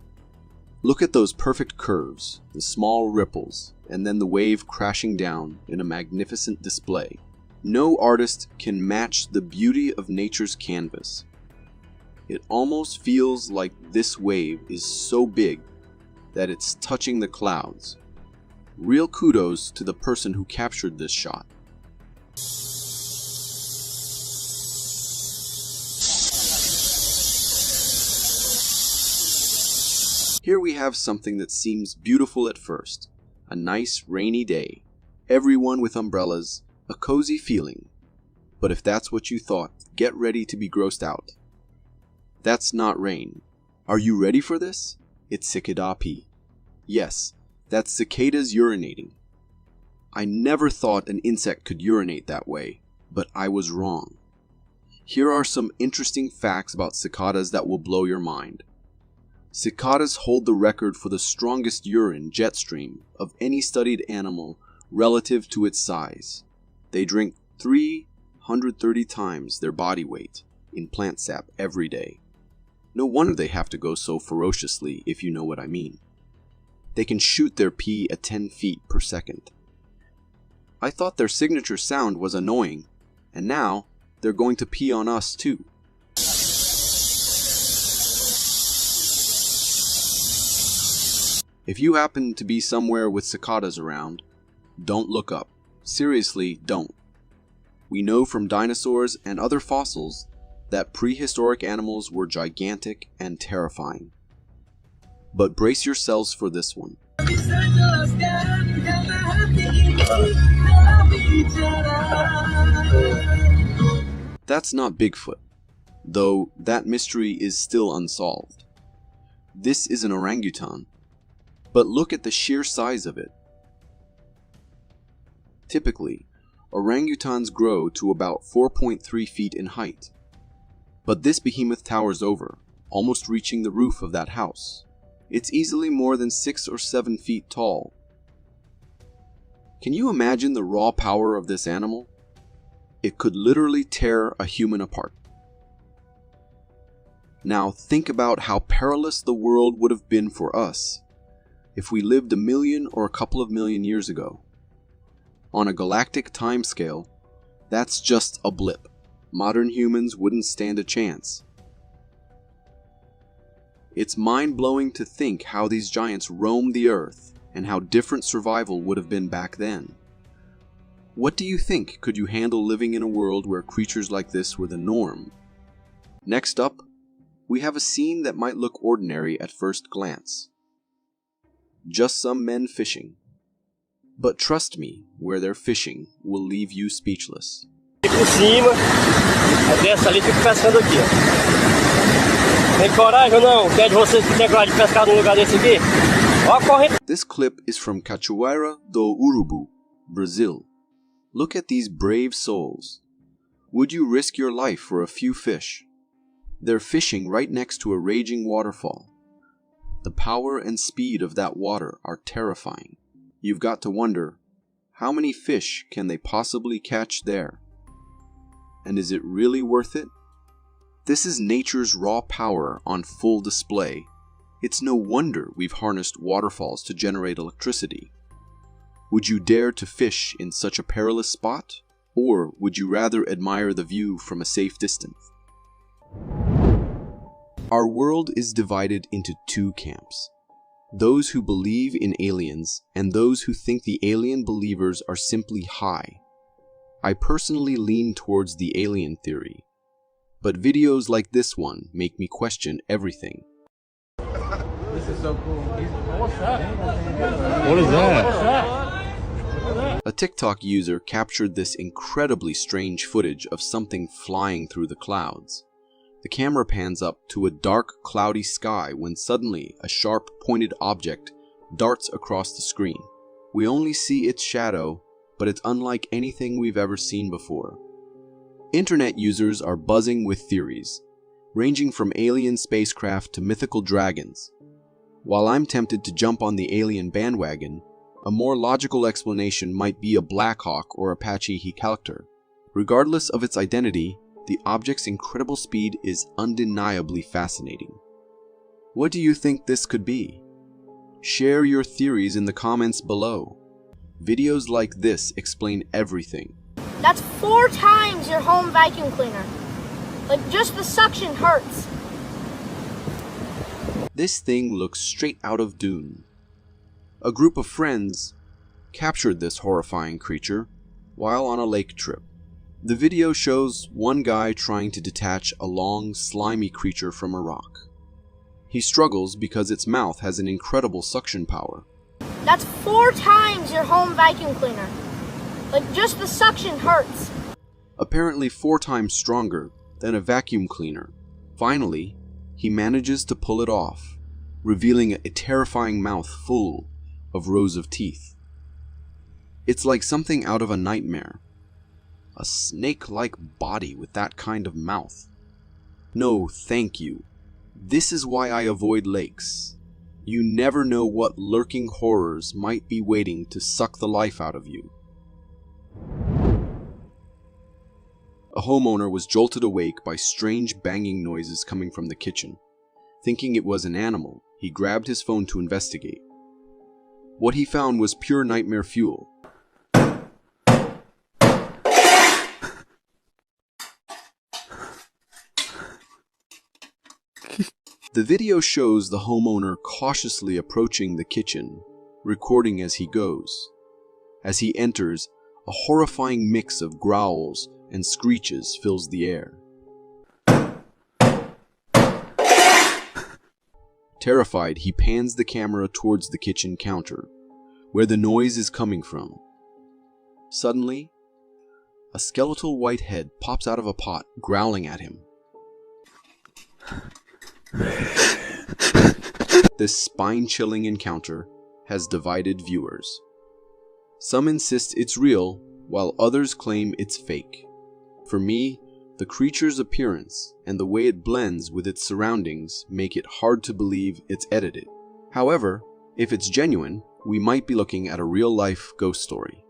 Look at those perfect curves, the small ripples, and then the wave crashing down in a magnificent display. No artist can match the beauty of nature's canvas. It almost feels like this wave is so big that it's touching the clouds. Real kudos to the person who captured this shot. Here we have something that seems beautiful at first. A nice rainy day. Everyone with umbrellas. A cozy feeling. But if that's what you thought, get ready to be grossed out. That's not rain. Are you ready for this? It's cicada pee. Yes, that's cicadas urinating. I never thought an insect could urinate that way, but I was wrong. Here are some interesting facts about cicadas that will blow your mind. Cicadas hold the record for the strongest urine jet stream of any studied animal relative to its size. They drink 330 times their body weight in plant sap every day. No wonder they have to go so ferociously, if you know what I mean. They can shoot their pee at 10 feet per second. I thought their signature sound was annoying, and now they're going to pee on us too. If you happen to be somewhere with cicadas around, don't look up. Seriously, don't. We know from dinosaurs and other fossils that prehistoric animals were gigantic and terrifying. But brace yourselves for this one. That's not Bigfoot, though that mystery is still unsolved. This is an orangutan, but look at the sheer size of it. Typically, orangutans grow to about 4.3 feet in height, but this behemoth towers over, almost reaching the roof of that house. It's easily more than 6 or 7 feet tall. Can you imagine the raw power of this animal? It could literally tear a human apart. Now think about how perilous the world would have been for us if we lived 1 million or a couple of million years ago. On a galactic timescale, that's just a blip. Modern humans wouldn't stand a chance. It's mind-blowing to think how these giants roamed the earth and how different survival would have been back then. What do you think? Could you handle living in a world where creatures like this were the norm? Next up, we have a scene that might look ordinary at first glance. Just some men fishing. But trust me, where they're fishing will leave you speechless. Por cima, dessa ali fico pescando aqui, ó. Tem coragem ou não? Quer de vocês que tem coragem de pescar num lugar desse aqui? Ó a corrente. This clip is from Cachoeira do Urubu, Brazil. Look at these brave souls. Would you risk your life for a few fish? They're fishing right next to a raging waterfall. The power and speed of that water are terrifying. You've got to wonder, how many fish can they possibly catch there? And is it really worth it? This is nature's raw power on full display. It's no wonder we've harnessed waterfalls to generate electricity. Would you dare to fish in such a perilous spot? Or would you rather admire the view from a safe distance? Our world is divided into two camps. Those who believe in aliens and those who think the alien believers are simply high. I personally lean towards the alien theory, but videos like this one make me question everything. This is so cool. What's that? What is that? A TikTok user captured this incredibly strange footage of something flying through the clouds. The camera pans up to a dark, cloudy sky when suddenly a sharp, pointed object darts across the screen. We only see its shadow, but it's unlike anything we've ever seen before. Internet users are buzzing with theories, ranging from alien spacecraft to mythical dragons. While I'm tempted to jump on the alien bandwagon, a more logical explanation might be a Black Hawk or Apache helicopter. Regardless of its identity, the object's incredible speed is undeniably fascinating. What do you think this could be? Share your theories in the comments below. Videos like this explain everything. That's 4 times your home vacuum cleaner. Like, just the suction hurts. This thing looks straight out of Dune. A group of friends captured this horrifying creature while on a lake trip. The video shows one guy trying to detach a long, slimy creature from a rock. He struggles because its mouth has an incredible suction power. That's 4 times your home vacuum cleaner. Like, just the suction hurts. Apparently 4 times stronger than a vacuum cleaner. Finally, he manages to pull it off, revealing a terrifying mouth full of rows of teeth. It's like something out of a nightmare. A snake-like body with that kind of mouth. No, thank you. This is why I avoid lakes. You never know what lurking horrors might be waiting to suck the life out of you. A homeowner was jolted awake by strange banging noises coming from the kitchen. Thinking it was an animal, he grabbed his phone to investigate. What he found was pure nightmare fuel. The video shows the homeowner cautiously approaching the kitchen, recording as he goes. As he enters, a horrifying mix of growls and screeches fills the air. Terrified, he pans the camera towards the kitchen counter, where the noise is coming from. Suddenly, a skeletal white head pops out of a pot, growling at him. This spine-chilling encounter has divided viewers. Some insist it's real, while others claim it's fake. For me, the creature's appearance and the way it blends with its surroundings make it hard to believe it's edited. However, if it's genuine, we might be looking at a real-life ghost story.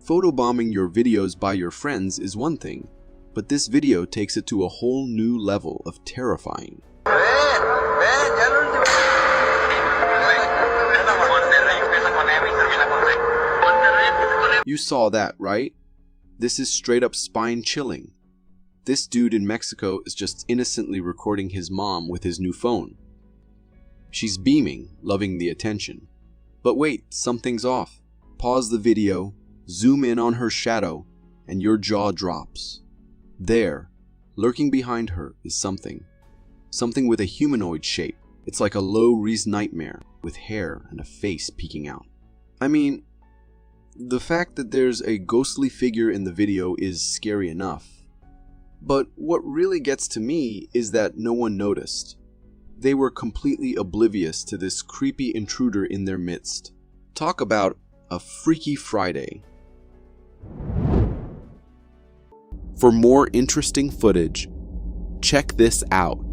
Photobombing your videos by your friends is one thing, but this video takes it to a whole new level of terrifying. You saw that, right? This is straight up spine chilling. This dude in Mexico is just innocently recording his mom with his new phone. She's beaming, loving the attention. But wait, something's off. Pause the video, zoom in on her shadow, and your jaw drops. There, lurking behind her, is something. Something with a humanoid shape. It's like a low-res nightmare, with hair and a face peeking out. I mean, the fact that there's a ghostly figure in the video is scary enough. But what really gets to me is that no one noticed. They were completely oblivious to this creepy intruder in their midst. Talk about a Freaky Friday. For more interesting footage, check this out.